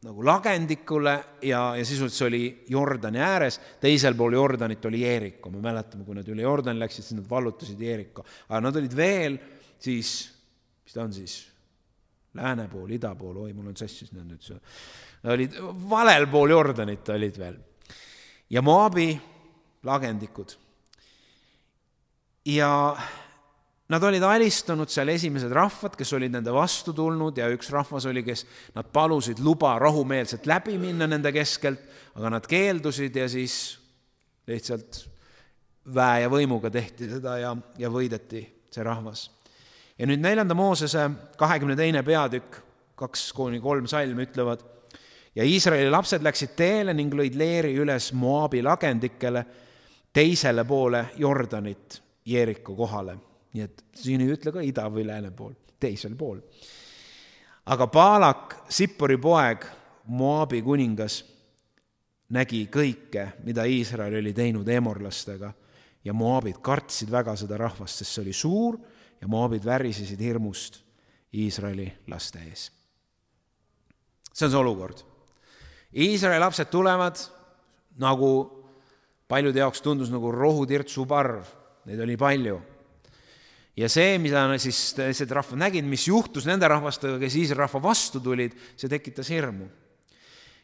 nagu lagendikule ja sisuliselt see oli Jordani ääres, teisel pool Jordanit oli Jeeriko. Me mäletame, kui nad üle Jordani läksid, siis nad vallutasid Jeeriko. Aga nad olid veel siis, mis ta on siis, lääne pool, ida pool, mul on sassis need nüüd. Nad olid valel pool Jordanit olid veel. Ja Moabi lagendikud. Ja nad olid alistanud seal esimesed rahvad, kes olid nende vastu tulnud ja üks rahvas oli, kes nad palusid luba rahumeelselt läbi minna nende keskelt, aga nad keeldusid ja siis lihtsalt väe ja võimuga tehti seda ja võideti see rahvas. Ja nüüd 4. Moosese 22. peatükk, 2-3 salm ütlevad, ja Iisraeli lapsed läksid teele ning lõid leeri üles Moabi lagendikele teisele poole Jordanit Jeeriko kohale. Nii et siin ei ütle ka ida või lääne pool, teisel pool. Aga Baalak, Sippori poeg, Moabi kuningas, nägi kõike, mida Iisrael oli teinud emorlastega ja Moabid kartsid väga seda rahvast, sest see oli suur ja Moabid värisesid hirmust Iisraeli laste ees. See on see olukord. Iisraeli lapsed tulevad, nagu paljude jaoks tundus nagu rohutirtsu parv, neid oli palju. Ja see, mida siis teised rahvad nägid, mis juhtus nende rahvastega, kes Iisraeli rahva vastu tulid, see tekitas hirmu.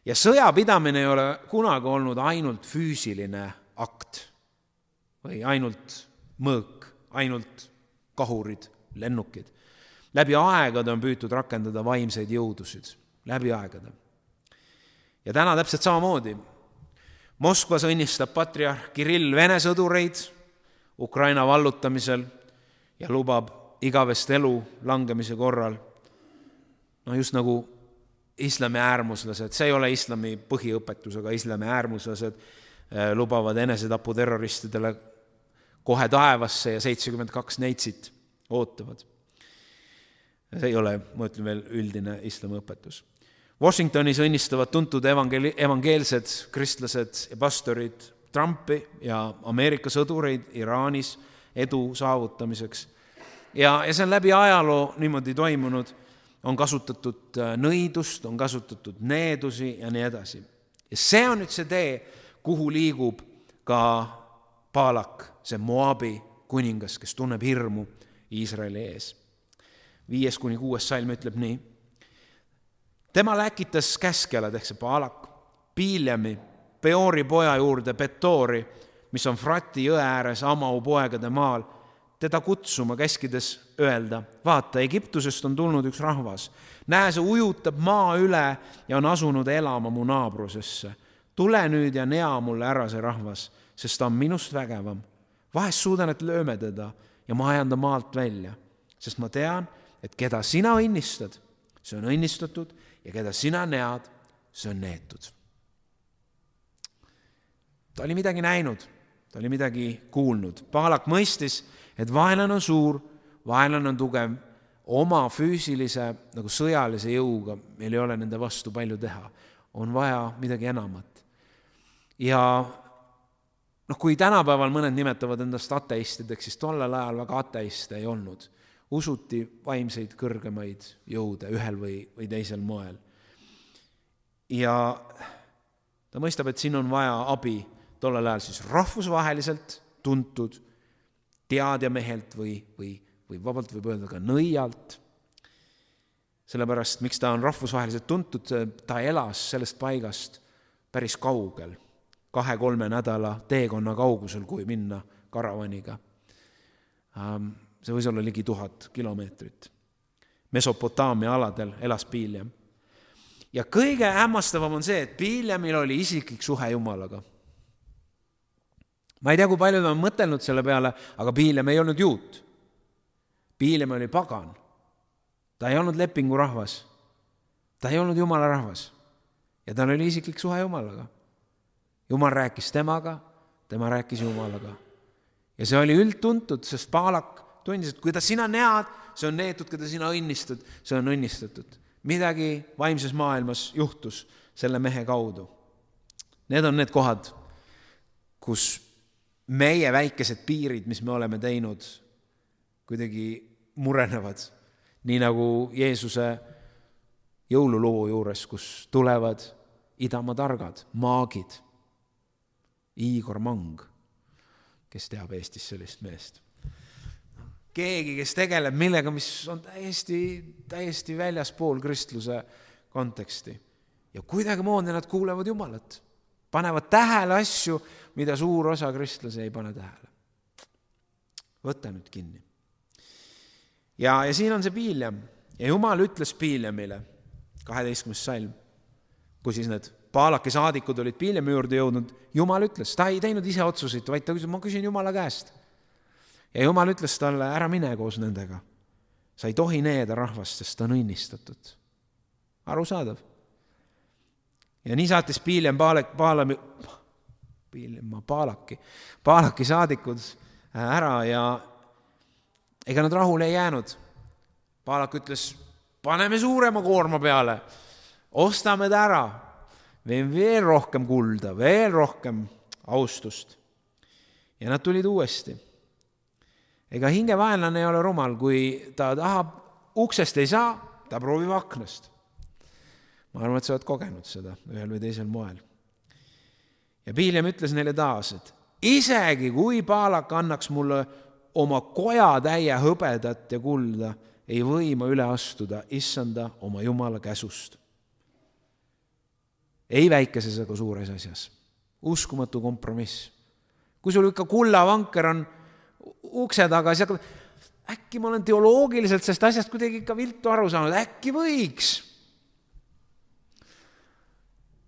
Ja sõjapidamine ei ole kunagi olnud ainult füüsiline akt või ainult mõõk, ainult kahurid, lennukid. Läbi aegade on püütud rakendada vaimseid jõudusid. Läbi aegade. Ja täna täpselt samamoodi. Moskvas õnnistab patriarh Kirill Vene sõdureid Ukraina vallutamisel ja lubab igavest elu langemise korral. No just nagu islami äärmuslased, see ei ole islami põhiõpetus, aga islami äärmuslased lubavad enesetapu terroristidele kohe taevasse ja 72 neitsit ootavad. See ei ole, ma ütlen veel, üldine islami õpetus. Washingtonis õnnistavad tuntud evangeelsed kristlased ja pastorid Trumpi ja Ameerika sõdureid Iraanis edu saavutamiseks. Ja see on läbi ajaloo niimoodi toimunud, on kasutatud nõidust, on kasutatud needusi ja nii edasi. Ja see on nüüd see tee, kuhu liigub ka Baalak, see Moabi kuningas, kes tunneb hirmu Iisraeli ees. 5-6 salm ütleb nii. Tema läkitas käskjalad, ehk see Baalak, Biljami, Peori poja juurde Petoori, mis on Frati jõe ääres Amau poegade maal, teda kutsuma käskides öelda, vaata, Egiptusest on tulnud üks rahvas. Näe, see ujutab maa üle ja on asunud elama mu naabrusesse. Tule nüüd ja nea mulle ära see rahvas, sest ta on minust vägevam. Vahest suudan, et lööme teda ja ma ajan ta maalt välja, sest ma tean, et keda sina õnnistad, see on õnnistatud ja keda sina nead, see on neetud. Ta oli midagi näinud, ta oli midagi kuulnud. Baalak mõistis, et vaenlane on suur, vaenlane on tugev, oma füüsilise nagu sõjalise jõuga meil ei ole nende vastu palju teha. On vaja midagi enamat. Ja kui tänapäeval mõned nimetavad endast ateistideks, siis tollel ajal väga ateiste ei olnud. Usuti vaimseid kõrgemaid jõude ühel või teisel moel. Ja ta mõistab, et siin on vaja abi tollel ajal siis rahvusvaheliselt tuntud teadjamehelt või vabalt võib öelda ka nõialt. Sellepärast, miks ta on rahvusvaheliselt tuntud, ta elas sellest paigast päris kaugel, 2-3 nädala teekonna kaugusel, kui minna karavaniga. See võis olla ligi 1000 kilomeetrit. Mesopotaamia aladel elas Biljam. Ja kõige hämmastavam on see, et Biljamil oli isiklik suhe Jumalaga. Ma ei tea, kui palju ta on mõtelnud selle peale, aga Biljam ei olnud juut. Biljam oli pagan. Ta ei olnud lepingu rahvas. Ta ei olnud Jumala rahvas. Ja tal oli isiklik suhe Jumalaga. Jumal rääkis temaga, tema rääkis Jumalaga. Ja see oli üldtuntud, sest Baalak tundis, et kui ta sina näed, see on neetud, keda sina õnnistad, see on õnnistatud. Midagi vaimses maailmas juhtus selle mehe kaudu. Need on need kohad, kus meie väikesed piirid, mis me oleme teinud, kuidagi murenevad. Nii nagu Jeesuse jõululoo juures, kus tulevad Idamaa targad, maagid, Igor Mang, kes teab Eestis sellist meest. Keegi, kes tegeleb millega, mis on täiesti väljaspool kristluse konteksti. Ja kuidagi moodi nad kuulevad Jumalat. Panevad tähele asju, mida suur osa kristlasi ei pane tähele. Võta nüüd kinni. Ja siin on see Biljam. Ja Jumal ütles Biljamile, 12. salm, kui siis need Baalaki saadikud olid Biljami juurde jõudnud, Jumal ütles, ta ei teinud ise otsuseid, vaid ta ütles, ma küsin Jumala käest. Ja Jumal ütles talle, ära mine koos nendega. Sa ei tohi needa rahvast, sest ta on õnnistatud. Arusaadav. Ja nii saatis Biljam Baalaki saadikud ära ja ega nad rahule ei jäänud. Baalak ütles, paneme suurema koorma peale, ostame ta ära, veel rohkem kulda, veel rohkem austust. Ja nad tulid uuesti. Ega hingevaenlane ei ole rumal, kui ta tahab, uksest ei saa, ta proovib aknast. Ma arvan, et sa oled kogenud seda ühel või teisel moel. Ja Biljam ütles neile taas, et isegi kui Baalak annaks mulle oma koja täie hõbedat ja kulda, ei või ma üle astuda issanda oma Jumala käsust. Ei väikeses ega suures asjas. Uskumatu kompromiss. Kui sul ikka kullavanker on ukse taga, siis äkki ma olen teoloogiliselt sellest asjast kuidagi ikka viltu aru saanud, äkki võiks.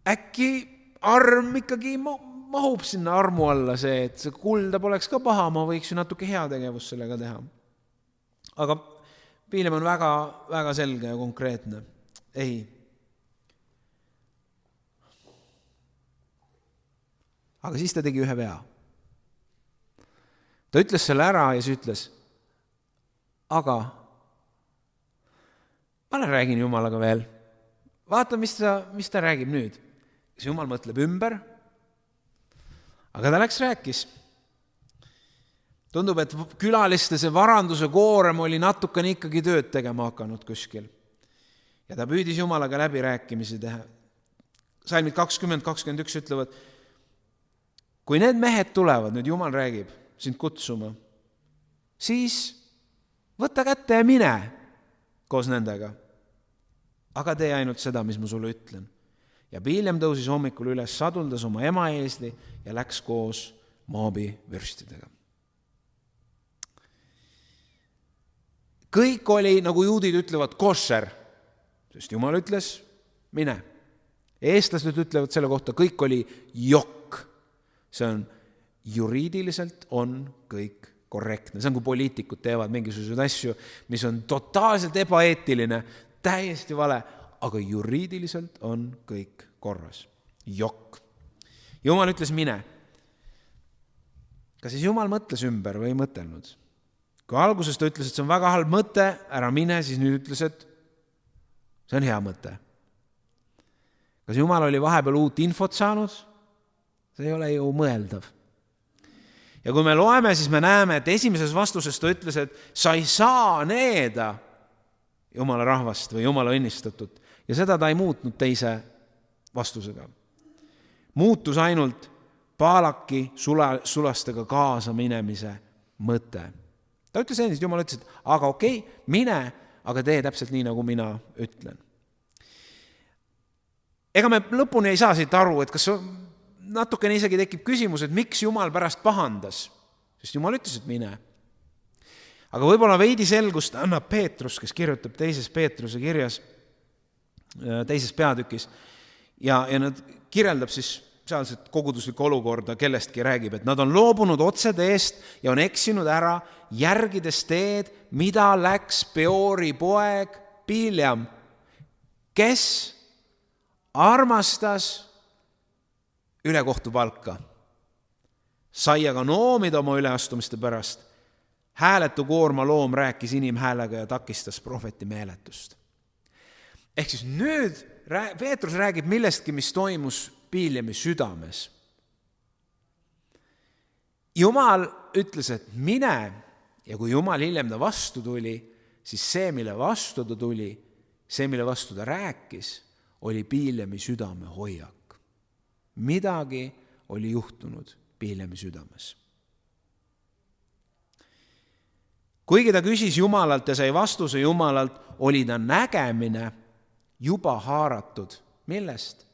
Äkki arm ikkagi mahub sinna armu alla see, et see kulda poleks ka paha, ma võiks ju natuke heategevust sellega teha. Aga Biljam on väga, väga selge ja konkreetne. Ei. Aga siis ta tegi ühe vea. Ta ütles selle ära ja siis ütles, aga ma räägin Jumalaga veel. Vaata, mis ta räägib nüüd. Kas Jumal mõtleb ümber? Aga ta rääkis. Tundub, et külaliste see varanduse koorem oli natukene ikkagi tööd tegema hakanud kuskil. Ja ta püüdis Jumalaga läbirääkimisi teha. Salmid 20-21 ütlevad, kui need mehed tulevad, nüüd Jumal räägib sind kutsuma, siis võta kätte ja mine koos nendega. Aga tee ainult seda, mis ma sulle ütlen. Ja Biljam tõusis hommikul üles, saduldas oma ema eesli ja läks koos Moobi vürstidega. Kõik oli, nagu juudid ütlevad, košer, sest Jumal ütles, mine. Eestlased ütlevad selle kohta, kõik oli jokk. See on juriidiliselt on kõik korrektne. See on, kui poliitikud teevad mingisuguseid asju, mis on totaalselt ebaeetiline, täiesti vale, aga juriidiliselt on kõik korras. Jokk. Jumal ütles mine. Kas siis Jumal mõtles ümber või ei mõtelnud? Kui alguses ta ütles, et see on väga halb mõte, ära mine, siis nüüd ütles, et see on hea mõte. Kas Jumal oli vahepeal uut infot saanud? See ei ole ju mõeldav. Ja kui me loeme, siis me näeme, et esimeses vastuses ta ütles, et sa ei saa needa Jumala rahvast või Jumala õnnistatut. Ja seda ta ei muutnud teise vastusega. Muutus ainult Baalaki sulastega kaasa minemise mõte. Ta ütles endiselt, Jumal ütles, et aga okei, mine, aga tee täpselt nii, nagu mina ütlen. Ega me lõpuni ei saa siit aru, et kas natukene isegi tekib küsimus, et miks Jumal pärast pahandas, sest Jumal ütles, et mine. Aga võib-olla veidi selgust annab Peetrus, kes kirjutab teises Peetruse kirjas, teises peatükis, ja nad kirjeldab siis sealset koguduslikku olukorda, kellestki räägib, et nad on loobunud otseteest ja on eksinud ära, järgides teed, mida läks Peori poeg Biljam, kes armastas ülekohtu palka, sai aga noomida oma üleastumiste pärast. Hääletu koorma loom rääkis inimhäälega ja takistas prohveti meeletust. Ehk siis nüüd Peetrus räägib millestki, mis toimus Biljami südames. Jumal ütles, et mine, ja kui Jumal hiljem ta vastu tuli, siis see, mille vastu ta tuli, see, mille vastu ta rääkis, oli Biljami südame hoiak. Midagi oli juhtunud Biljami südames. Kuigi ta küsis Jumalalt ja sai vastuse Jumalalt, oli ta nägemine juba haaratud. Millest?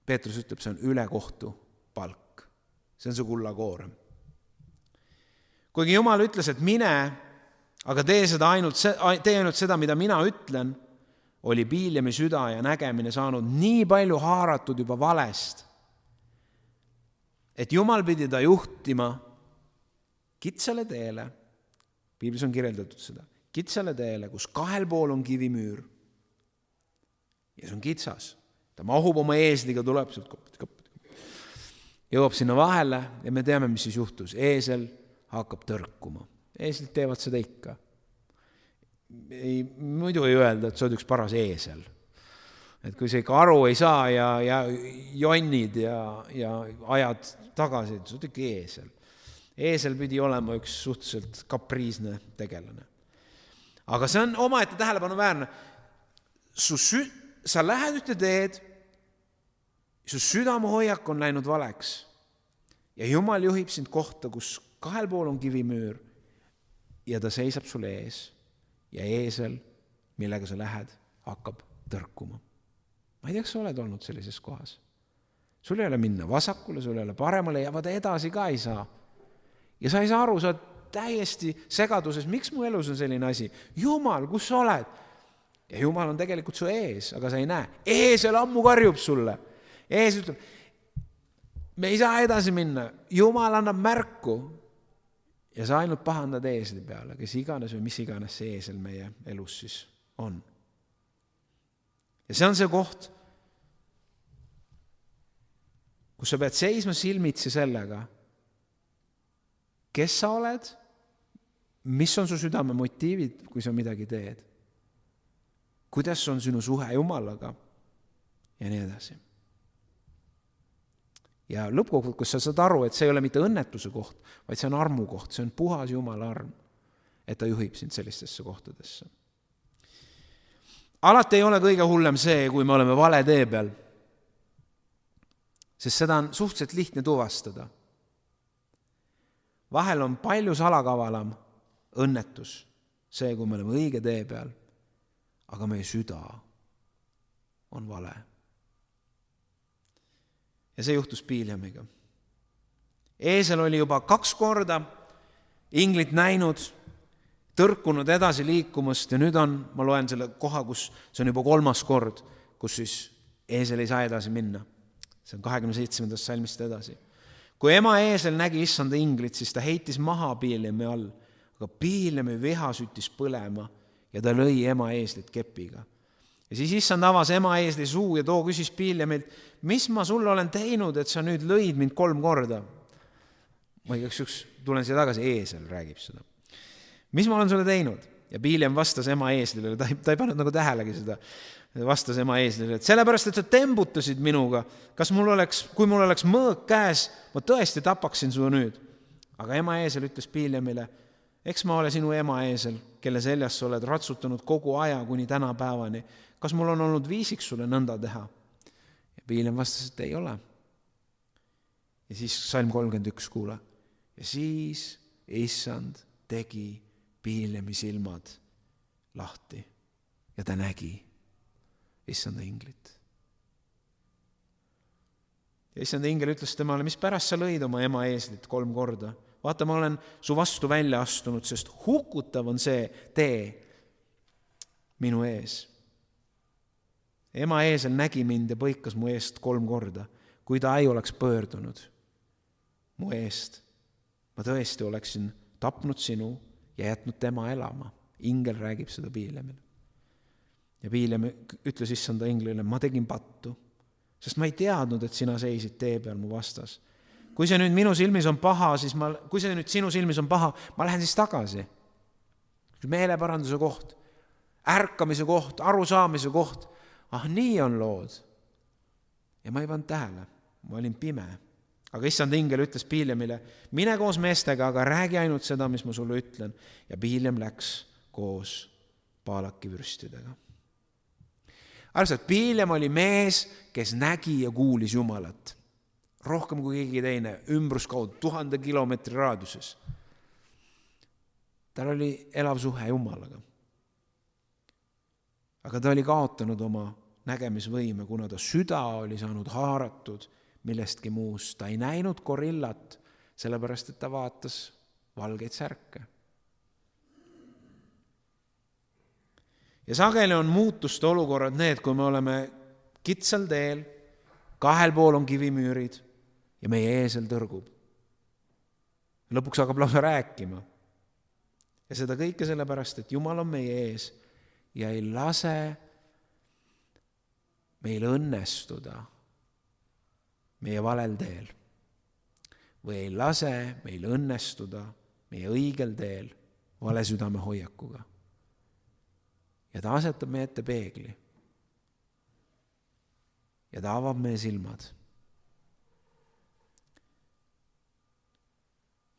Peetrus ütleb, see on ülekohtu palk. See on see kullakoorem. Kuigi Jumal ütles, et mine, aga tee ainult seda, mida mina ütlen, oli Biljami süda ja nägemine saanud nii palju haaratud juba valest, et Jumal pidi ta juhtima kitsale teele. Piiblis on kirjeldatud seda. Kitsale teele, kus kahel pool on kivimüür. Ja see on kitsas. Ta mahub oma eesliga, tuleb sealt jõuab sinna vahele ja me teame, mis siis juhtus. Eesel hakkab tõrkuma. Eeslid teevad seda ikka. Muidu ei öelda, et sa oled üks paras eesel. Et kui sa ikka aru ei saa ja jonnid ja ajad tagasi, sa oled ikka eesel. Eesel pidi olema üks suhteliselt kapriisne tegelane. Aga see on omaette tähelepanuväärne. Sa lähed ühte teed, su südamehoiak on läinud valeks ja Jumal juhib sind kohta, kus kahel pool on kivimüür ja ta seisab sulle ees ja eesel, millega sa lähed, hakkab tõrkuma. Ma ei tea, kas sa oled olnud sellises kohas. Sul ei ole minna vasakule, sul ei ole paremale ja vaata edasi ka ei saa. Ja sa ei saa aru, sa oled täiesti segaduses, miks mu elus on selline asi? Jumal, kus sa oled? Ja Jumal on tegelikult su ees, aga sa ei näe. Eesel ammu karjub sulle. Ees ütleb, me ei saa edasi minna. Jumal annab märku ja sa ainult pahandad eesli peale, kes iganes või mis iganes see eesel meie elus siis on. Ja see on see koht, kus sa pead seisma silmitsi sellega, kes sa oled, mis on su südame motiivid, kui sa midagi teed, kuidas on sinu suhe Jumalaga ja nii edasi. Ja lõppkokkuvõttes sa saad aru, et see ei ole mitte õnnetuse koht, vaid see on armu koht, see on puhas Jumala arm, et ta juhib sind sellistesse kohtadesse. Alati ei ole kõige hullem see, kui me oleme vale tee peal, sest seda on suhteliselt lihtne tuvastada. Vahel on palju salakavalam õnnetus see, kui me oleme õige tee peal, aga meie süda on vale. Ja see juhtus Biljamiga. Eesel oli juba 2 korda inglit näinud, tõrkunud edasi liikumast ja nüüd on, ma loen selle koha, kus see on juba 3. kord, kus siis eesel ei saa edasi minna. See on 27. salmist edasi. Kui ema eesel nägi issanda inglit, siis ta heitis maha Biljami all, aga Biljami viha süttis põlema ja ta lõi ema eeslit kepiga. Ja siis issand avas ema eesli suu ja too küsis Biljamilt, mis ma sulle olen teinud, et sa nüüd lõid mind 3 korda? Ma tulen siia tagasi, eesel räägib seda. Mis ma olen sulle teinud? Ja Biljam vastas ema eeslile, ta ei pannud nagu tähelegi seda, vastas ema eeslile, et sellepärast, et sa tembutasid minuga, kui mul oleks mõõk käes, ma tõesti tapaksin su nüüd. Aga ema eesel ütles Biljamile, eks ma ole sinu ema eesel, kelle seljas sa oled ratsutanud kogu aja kuni tänapäevani. Kas mul on olnud viisiks sulle nõnda teha? Ja Biljam vastas, et ei ole. Ja siis salm 31 kuule. Ja siis issand tegi Piilemi silmad lahti ja ta nägi issanda inglit. Ja issanda ingel ütles temale, mis pärast sa lõid oma ema eeslit 3 korda? Vaata, ma olen su vastu välja astunud, sest hukutav on see tee minu ees. Ema eesel nägi mind ja põikas mu eest 3 korda. Kui ta ei oleks pöördunud mu eest, ma tõesti oleksin tapnud sinu ja jätnud tema elama. Ingel räägib seda Piilemile. Ja Piilem ütles issanda inglile, ma tegin pattu, sest ma ei teadnud, et sina seisid tee peal mu vastas. Kui see nüüd minu silmis on paha, kui see nüüd sinu silmis on paha, ma lähen siis tagasi. Meeleparanduse koht, ärkamise koht, arusaamise koht. Nii on lood. Ja ma ei pannud tähele, ma olin pime. Aga issand ingel ütles Piilemile, mine koos meestega, aga räägi ainult seda, mis ma sulle ütlen. Ja Piilem läks koos Baalaki vürstidega. Arvestad, Piilem oli mees, kes nägi ja kuulis Jumalat. Rohkem kui keegi teine, ümbruskaudu 1000 kilomeetri raadiuses. Tal oli elav suhe Jumalaga. Aga ta oli kaotanud oma nägemisvõime, kuna ta süda oli saanud haaratud millestki muust. Ta ei näinud gorillat, sellepärast, et ta vaatas valgeid särke. Ja sageli on muutuste olukorrad need, kui me oleme kitsal teel, 2 pool on kivimüürid ja meie eesel tõrgub. Lõpuks hakkab lausa rääkima. Ja seda kõike sellepärast, et Jumal on meie ees ja ei lase meil õnnestuda meie valel teel või ei lase meil õnnestuda meie õigel teel vale südame hoiakuga. Ja ta asetab meie ette peegli ja ta avab meie silmad.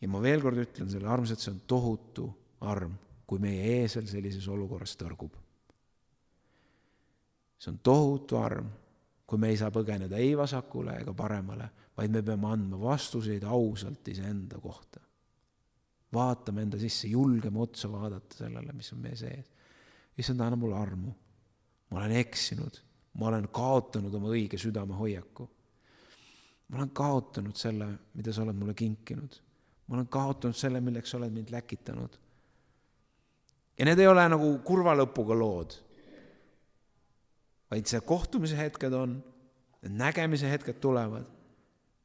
Ja ma veel kord ütlen selle armsad, see on tohutu arm, kui meie eesel sellises olukorras tõrgub. See on tohutu arm, kui me ei saa põgeneda ei vasakule ega paremale, vaid me peame andma vastuseid ausalt iseenda kohta. Vaatame enda sisse, julgeme otsa vaadata sellele, mis on meie sees. Issand, anna mulle armu. Ma olen eksinud. Ma olen kaotanud oma õige südame hoiaku. Ma olen kaotanud selle, mida sa oled mulle kinkinud. Ma olen kaotanud selle, milleks sa oled mind läkitanud. Ja need ei ole nagu kurva lõpuga lood, vaid see kohtumise hetked on, nägemise hetked tulevad.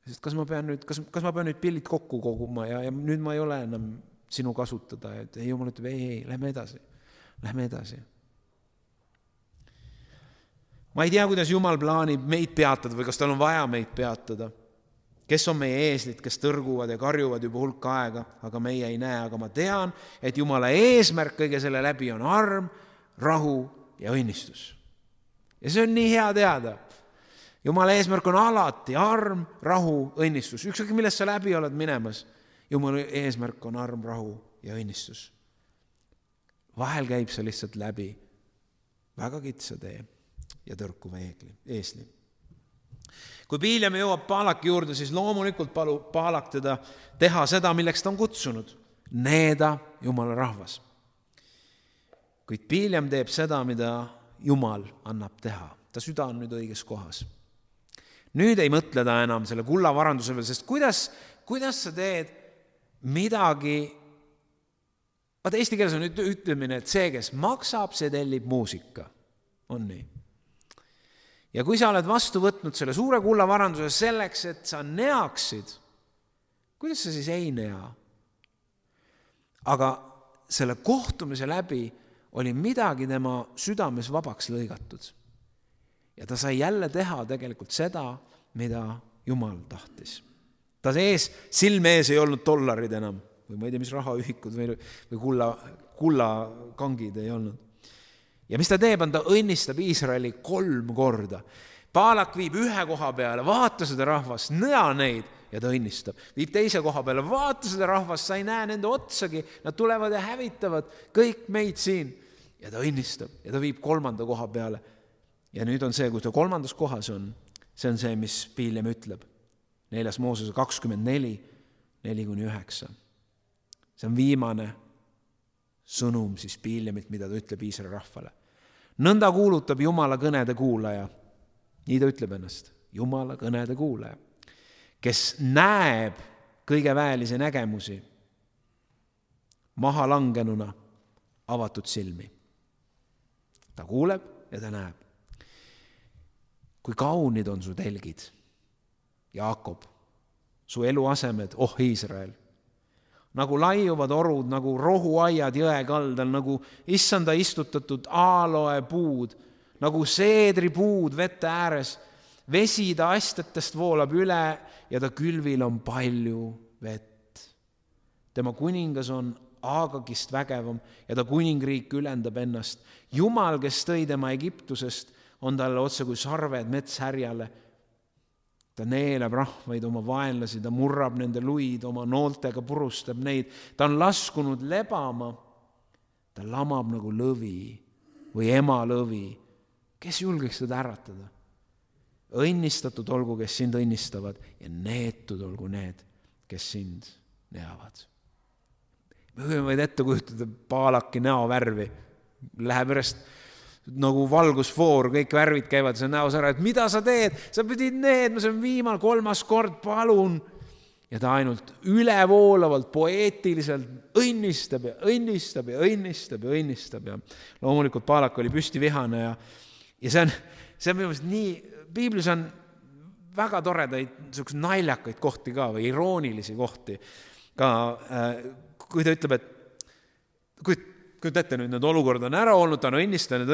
Sest kas ma pean nüüd pillid kokku koguma ja nüüd ma ei ole enam sinu kasutada, et ei, Jumal ütleb, ei, lähme edasi. Ma ei tea, kuidas Jumal plaanib meid peatada või kas tal on vaja meid peatada. Kes on meie eeslid, kes tõrguvad ja karjuvad juba hulk aega, aga meie ei näe. Aga ma tean, et Jumala eesmärk kõige selle läbi on arm, rahu ja õnnistus. Ja see on nii hea teada. Jumala eesmärk on alati arm, rahu, õnnistus. Ükskõik millest sa läbi oled minemas. Jumala eesmärk on arm, rahu ja õnnistus. Vahel käib see lihtsalt läbi väga kitsa tee ja tõrkuva eesli. Kui Piilem jõuab Baalaki juurde, siis loomulikult palub Baalak teda teha seda, milleks ta on kutsunud. Needa Jumala rahvas. Kuid Piilem teeb seda, mida Jumal annab teha. Ta süda on nüüd õiges kohas. Nüüd ei mõtle ta enam selle kullavaranduse peal, sest kuidas sa teed midagi. Vaata, eesti keeles on ütlemine, et see, kes maksab, see tellib muusika. On nii. Ja kui sa oled vastu võtnud selle suure kullavaranduse selleks, et sa neaksid, kuidas sa siis ei nea? Aga selle kohtumise läbi oli midagi tema südames vabaks lõigatud. Ja ta sai jälle teha tegelikult seda, mida Jumal tahtis. Ta silme ees ei olnud dollarid enam, või ma ei tea, mis rahaühikud või kullakangid ei olnud. Ja mis ta teeb, on ta õnnistab Iisraeli 3 korda. Baalak viib 1 koha peale, vaata seda rahvast, nõa neid ja ta õnnistab. Viib 2 koha peale, vaata seda rahvast, sa ei näe nende otsagi, nad tulevad ja hävitavad kõik meid siin. Ja ta õnnistab ja ta viib 3. koha peale. Ja nüüd on see, kui ta 3. kohas on, see on see, mis Piilem ütleb. 4. Moosese 24, 4-9. See on viimane sõnum siis Biljamilt, mida ta ütleb Iisraeli rahvale. Nõnda kuulutab Jumala kõnede kuulaja. Nii ta ütleb ennast. Jumala kõnede kuulaja, kes näeb kõige väelisi nägemusi maha langenuna avatud silmi. Ta kuuleb ja ta näeb. Kui kaunid on su telgid, Jaakob, su eluasemed, Iisrael. Nagu laiuvad orud, nagu rohuaiad jõe kaldal, nagu issanda istutatud aaloepuud, nagu seedripuud vette ääres. Vesi ta astetest voolab üle ja ta külvil on palju vett. Tema kuningas on Aagagist vägevam ja ta kuningriik ülendab ennast. Jumal, kes tõi tema Egiptusest, on talle otse kui sarved metshärjale. Ta neelab rahvaid oma vaenlasi, ta murrab nende luid, oma nooltega purustab neid. Ta on laskunud lebama, ta lamab nagu lõvi või ema lõvi. Kes julgeks teda äratada? Õnnistatud olgu, kes sind õnnistavad ja neetud olgu need, kes sind neavad. Me võime vaid ette kujutada Baalaki näovärvi. Läheb järjest nagu valgusfoor, kõik värvid käivad see näos ära, et mida sa teed? Sa pidid needma, see on viimane 3. kord, palun. Ja ta ainult ülevoolavalt, poeetiliselt õnnistab ja õnnistab ja õnnistab ja õnnistab. Ja loomulikult Baalak oli püsti vihane ja see on minu meelest nii, Piiblis on väga toredaid naljakaid kohti ka või iroonilisi kohti ka, kui ta ütleb, et kui ette nüüd need olukord on ära olnud, ta on õnnistanud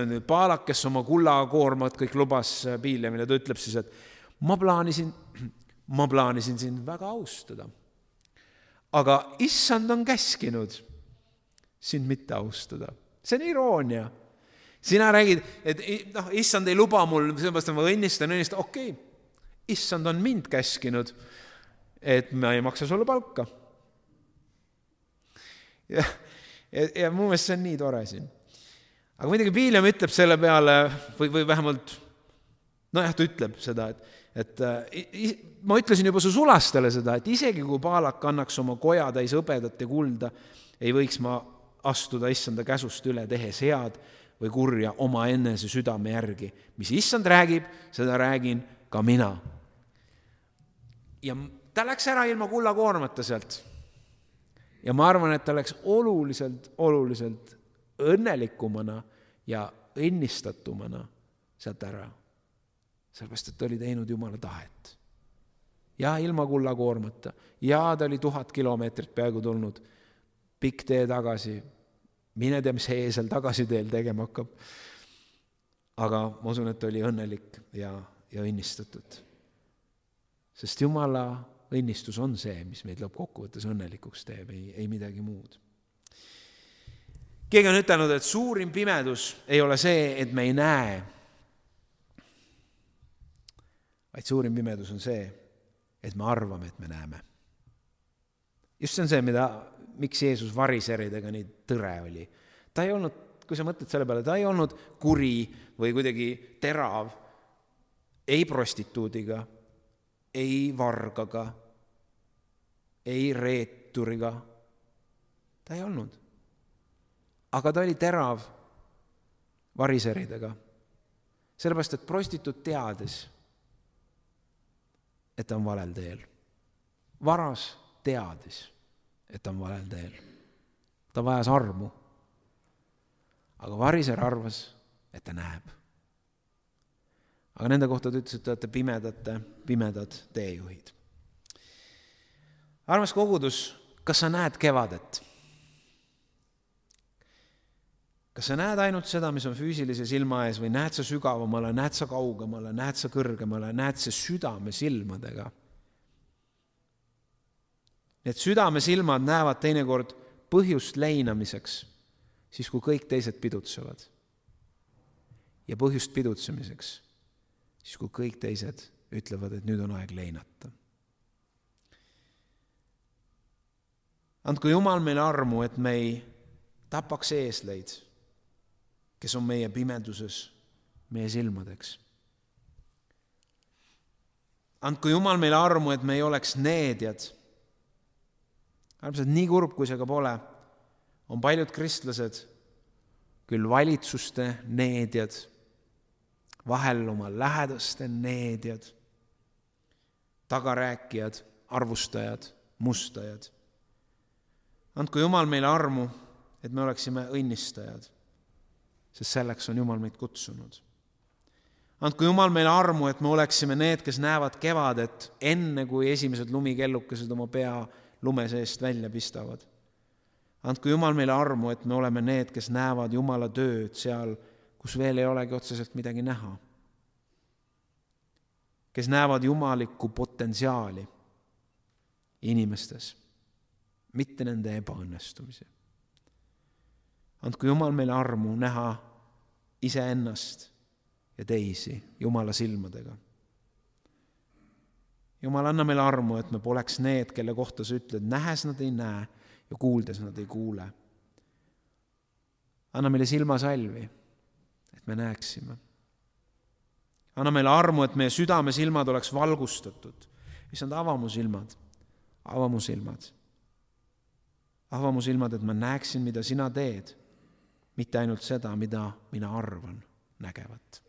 nüüd Baalak, kes oma kullakoormat kõik lubas Biljamile, ta ütleb siis, et ma plaanisin sind väga austada, aga issand on käskinud sind mitte austada. See on iroonia. Sina räägid, et issand ei luba mul, sellepärast ma õnnistan, okei. Issand on mind käskinud, et ma ei maksa sulle palka. Ja mu meelest see on nii tore siin. Aga muidugi Biljam ütleb selle peale, või vähemalt, ta ütleb seda, et ma ütlesin juba su sulastele seda, et isegi kui Baalak annaks oma koja täis hõbedat ja kulda, ei võiks ma astuda issanda käsust üle, tehes head või kurja oma enese südame järgi. Mis issand räägib, seda räägin ka mina. Ja ta läks ära ilma kullakoormata sealt. Ja ma arvan, et ta läks oluliselt õnnelikumana ja õnnistatumana sealt ära. Sellepärast, et ta oli teinud Jumala tahet. Ja ilma kullakoormata. Ja ta oli 1000 kilomeetrit peaaegu tulnud. Pikk tee tagasi. Mine tea, mis Heesel tagasi teel tegema hakkab. Aga ma usun, et oli õnnelik ja õnnistatud. Sest Jumala õnnistus on see, mis meid lõppkokkuvõttes õnnelikuks teeb, ei midagi muud. Keegi on ütelnud, et suurim pimedus ei ole see, et me ei näe, vaid suurim pimedus on see, et me arvame, et me näeme. Just see on see, miks Jeesus variseridega nii tõre oli. Ta ei olnud, kui sa mõtled selle peale, ta ei olnud kuri või kuidagi terav, ei prostituudiga, ei vargaga, ei reeturiga. Ta ei olnud. Aga ta oli terav variseridega. Sellepärast, et prostituut teadis, et ta on valel teel. Varas teadis, et ta on valel teel. Ta vajas armu. Aga variser arvas, et ta näeb. Aga nende kohta ta ütles, et te olete pimedad teejuhid. Armas kogudus, kas sa näed kevadet? Kas sa näed ainult seda, mis on füüsilise silma ees või näed sa sügavamale, näed sa kaugemale, näed sa kõrgemale, näed sa südame silmadega? Need südame silmad näevad teinekord põhjust leinamiseks, siis kui kõik teised pidutsevad. Ja põhjust pidutsemiseks, siis kui kõik teised ütlevad, et nüüd on aeg leinata. Andku Jumal meile armu, et me ei tapaks eesleid, kes on meie pimeduses, meie silmadeks. Andku Jumal meile armu, et me ei oleks needjad, Armsad, nii kurb, kui see ka pole, on paljud kristlased küll valitsuste needjad, vahel oma lähedaste needjad, tagarääkijad, arvustajad, mustajad. Andku Jumal meile armu, et me oleksime õnnistajad, sest selleks on Jumal meid kutsunud. Andku Jumal meile armu, et me oleksime need, kes näevad kevadet enne, kui esimesed lumikellukesed oma pea lume seest välja pistavad. Andku Jumal meile armu, et me oleme need, kes näevad Jumala tööd seal, kus veel ei olegi otseselt midagi näha. Kes näevad jumalikku potentsiaali inimestes, mitte nende ebaõnnestumisi. Andku Jumal meile armu näha iseennast ja teisi Jumala silmadega. Jumal, anna meile armu, et me poleks need, kelle kohta sa ütled, nähes nad ei näe ja kuuldes nad ei kuule. Anna meile silmasalvi, et me näeksime. Anna meile armu, et meie südame silmad oleks valgustatud. Issand, ava mu silmad, ava mu silmad. Ava mu silmad, et ma näeksin, mida sina teed, mitte ainult seda, mida mina arvan nägevat.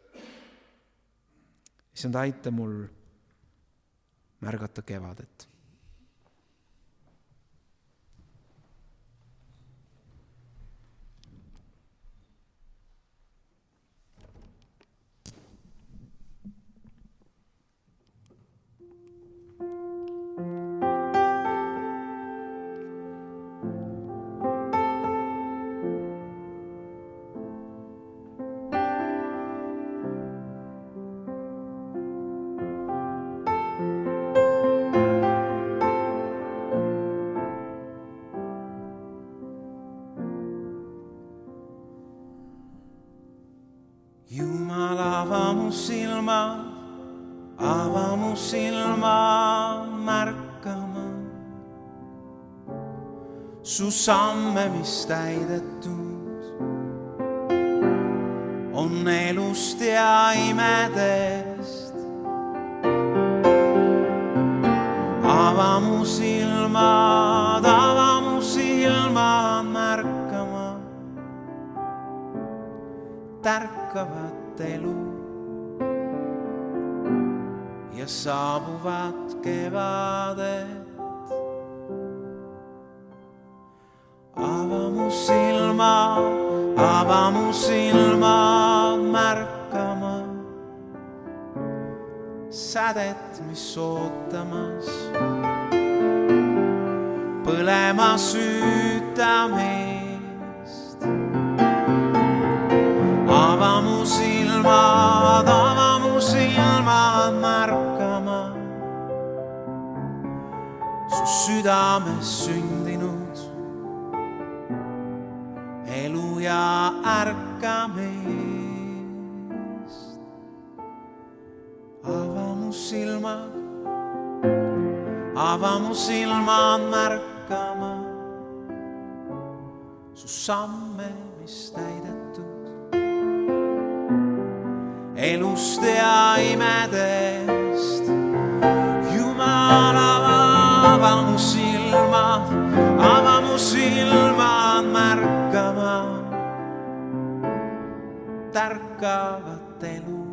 Issand, aita mul märgata kevadet. Jumal, ava mu silma märkama su samme, mis täidetud on elust ja imedest. Ava mu silmad märkama tärkavat elu ja saabuvat kevadet. Ava mu silmad märkama sädet, mis ootamas põlema südamest. Ava mu silmad märkama su südames sündinud elu ja ärkamist. Ava mu silmad märkama su samme, mis täidetud elust ja imedest. Jumal, ava mu silmad märkama tärkavat elu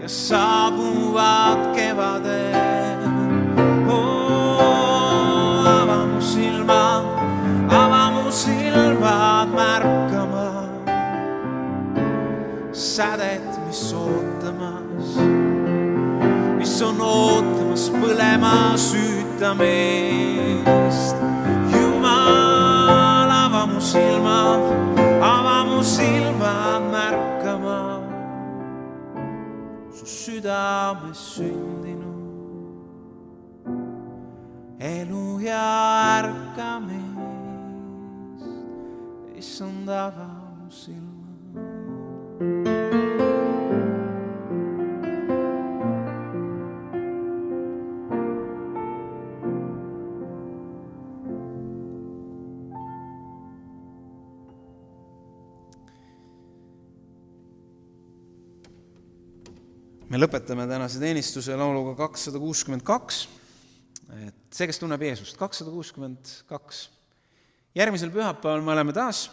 ja saabuvat kevadet. Ava mu silmad märkama sädet, mis on ootamas põlema südamest. Jumal, ava mu silmad märkama su südames sündinud elu ja ärkamist. Issand, ava mu silmad. Me lõpetame tänase teenistuse lauluga 262, et see, kes tunneb Jeesust, 262. Järgmisel pühapäeval me oleme taas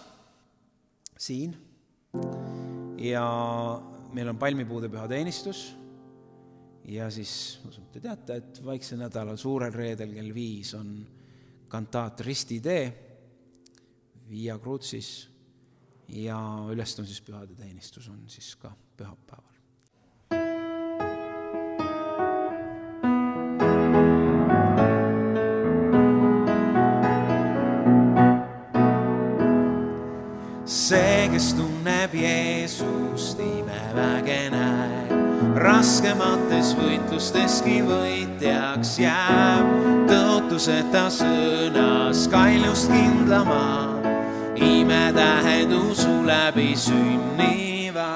siin ja meil on palmipuude pühateenistus ja siis, te teate, et Vaikse nädalal suurel reedel kell 5 on kantaat Ristitee Via Crucis ja ülestõusmispühade teenistus on siis ka pühapäeval. See, kes tunneb Jeesust, imeväge näeb, raskemates võitlusteski võitjaks jääb, tõotuseta sõnas kaljust kindlama, imetähed usu läbi sünniva.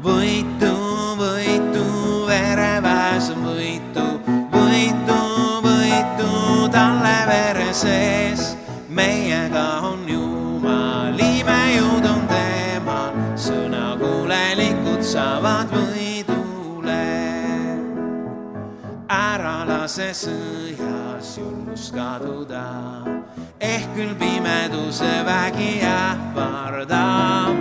Võitu, võitu, vereväes on võitu, võitu, võitu, talle vere sees, meiega on Jumal, imejõud on temal, sõnakuulelikud saavad võidule. Ära lase sõjas julgus kaduda, ehk küll pimeduse vägi ähvardab,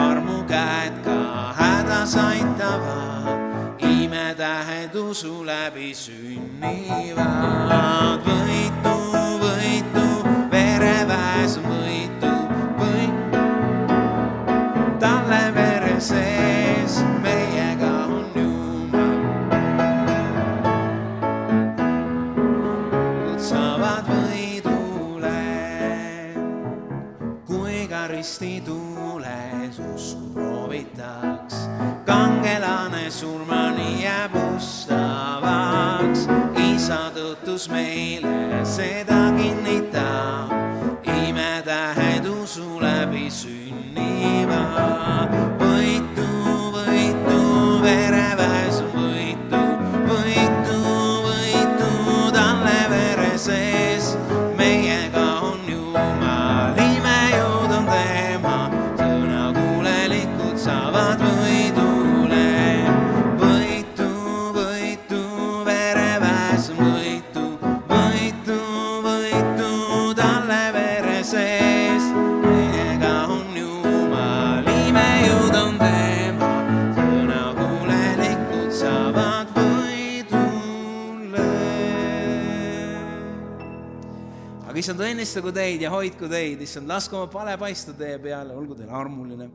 armu käed ka hädas aitavad, imetähed usu läbi sünnivad. Võitu, võitu, vereväes on võitu, talle vere sees, meiega on Jumal. Kutsavad võidule, kui ka ristituules usku proovitaks, kangelane surmani jääb ustavaks. Isa tõotus meile seda kinnitab, imetähed usu läbi sünnivad. Võitu, võitu, vereväes on võitu, võitu, võitu, talle vere sees, meiega on Jumal, imejõud on tema, sõnakuulelikud saavad võidule. Võitu, võitu, vereväes on võitu, võitu, võitu, talle vere sees, meiega on Jumal, imejõud on tema, sõnakuulelikud saavad võidule. Aga issand, õnnistagu teid ja hoidku teid, issand, laske oma pale paista teie peale, olgu teile armuline,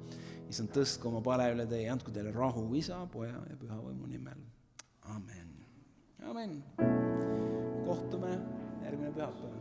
issand, tõstku oma pale üle teie, andku teile rahu Isa, Poja ja Püha Võimu nimel. Amen. Amen. Kohtume järgmine pühapäev.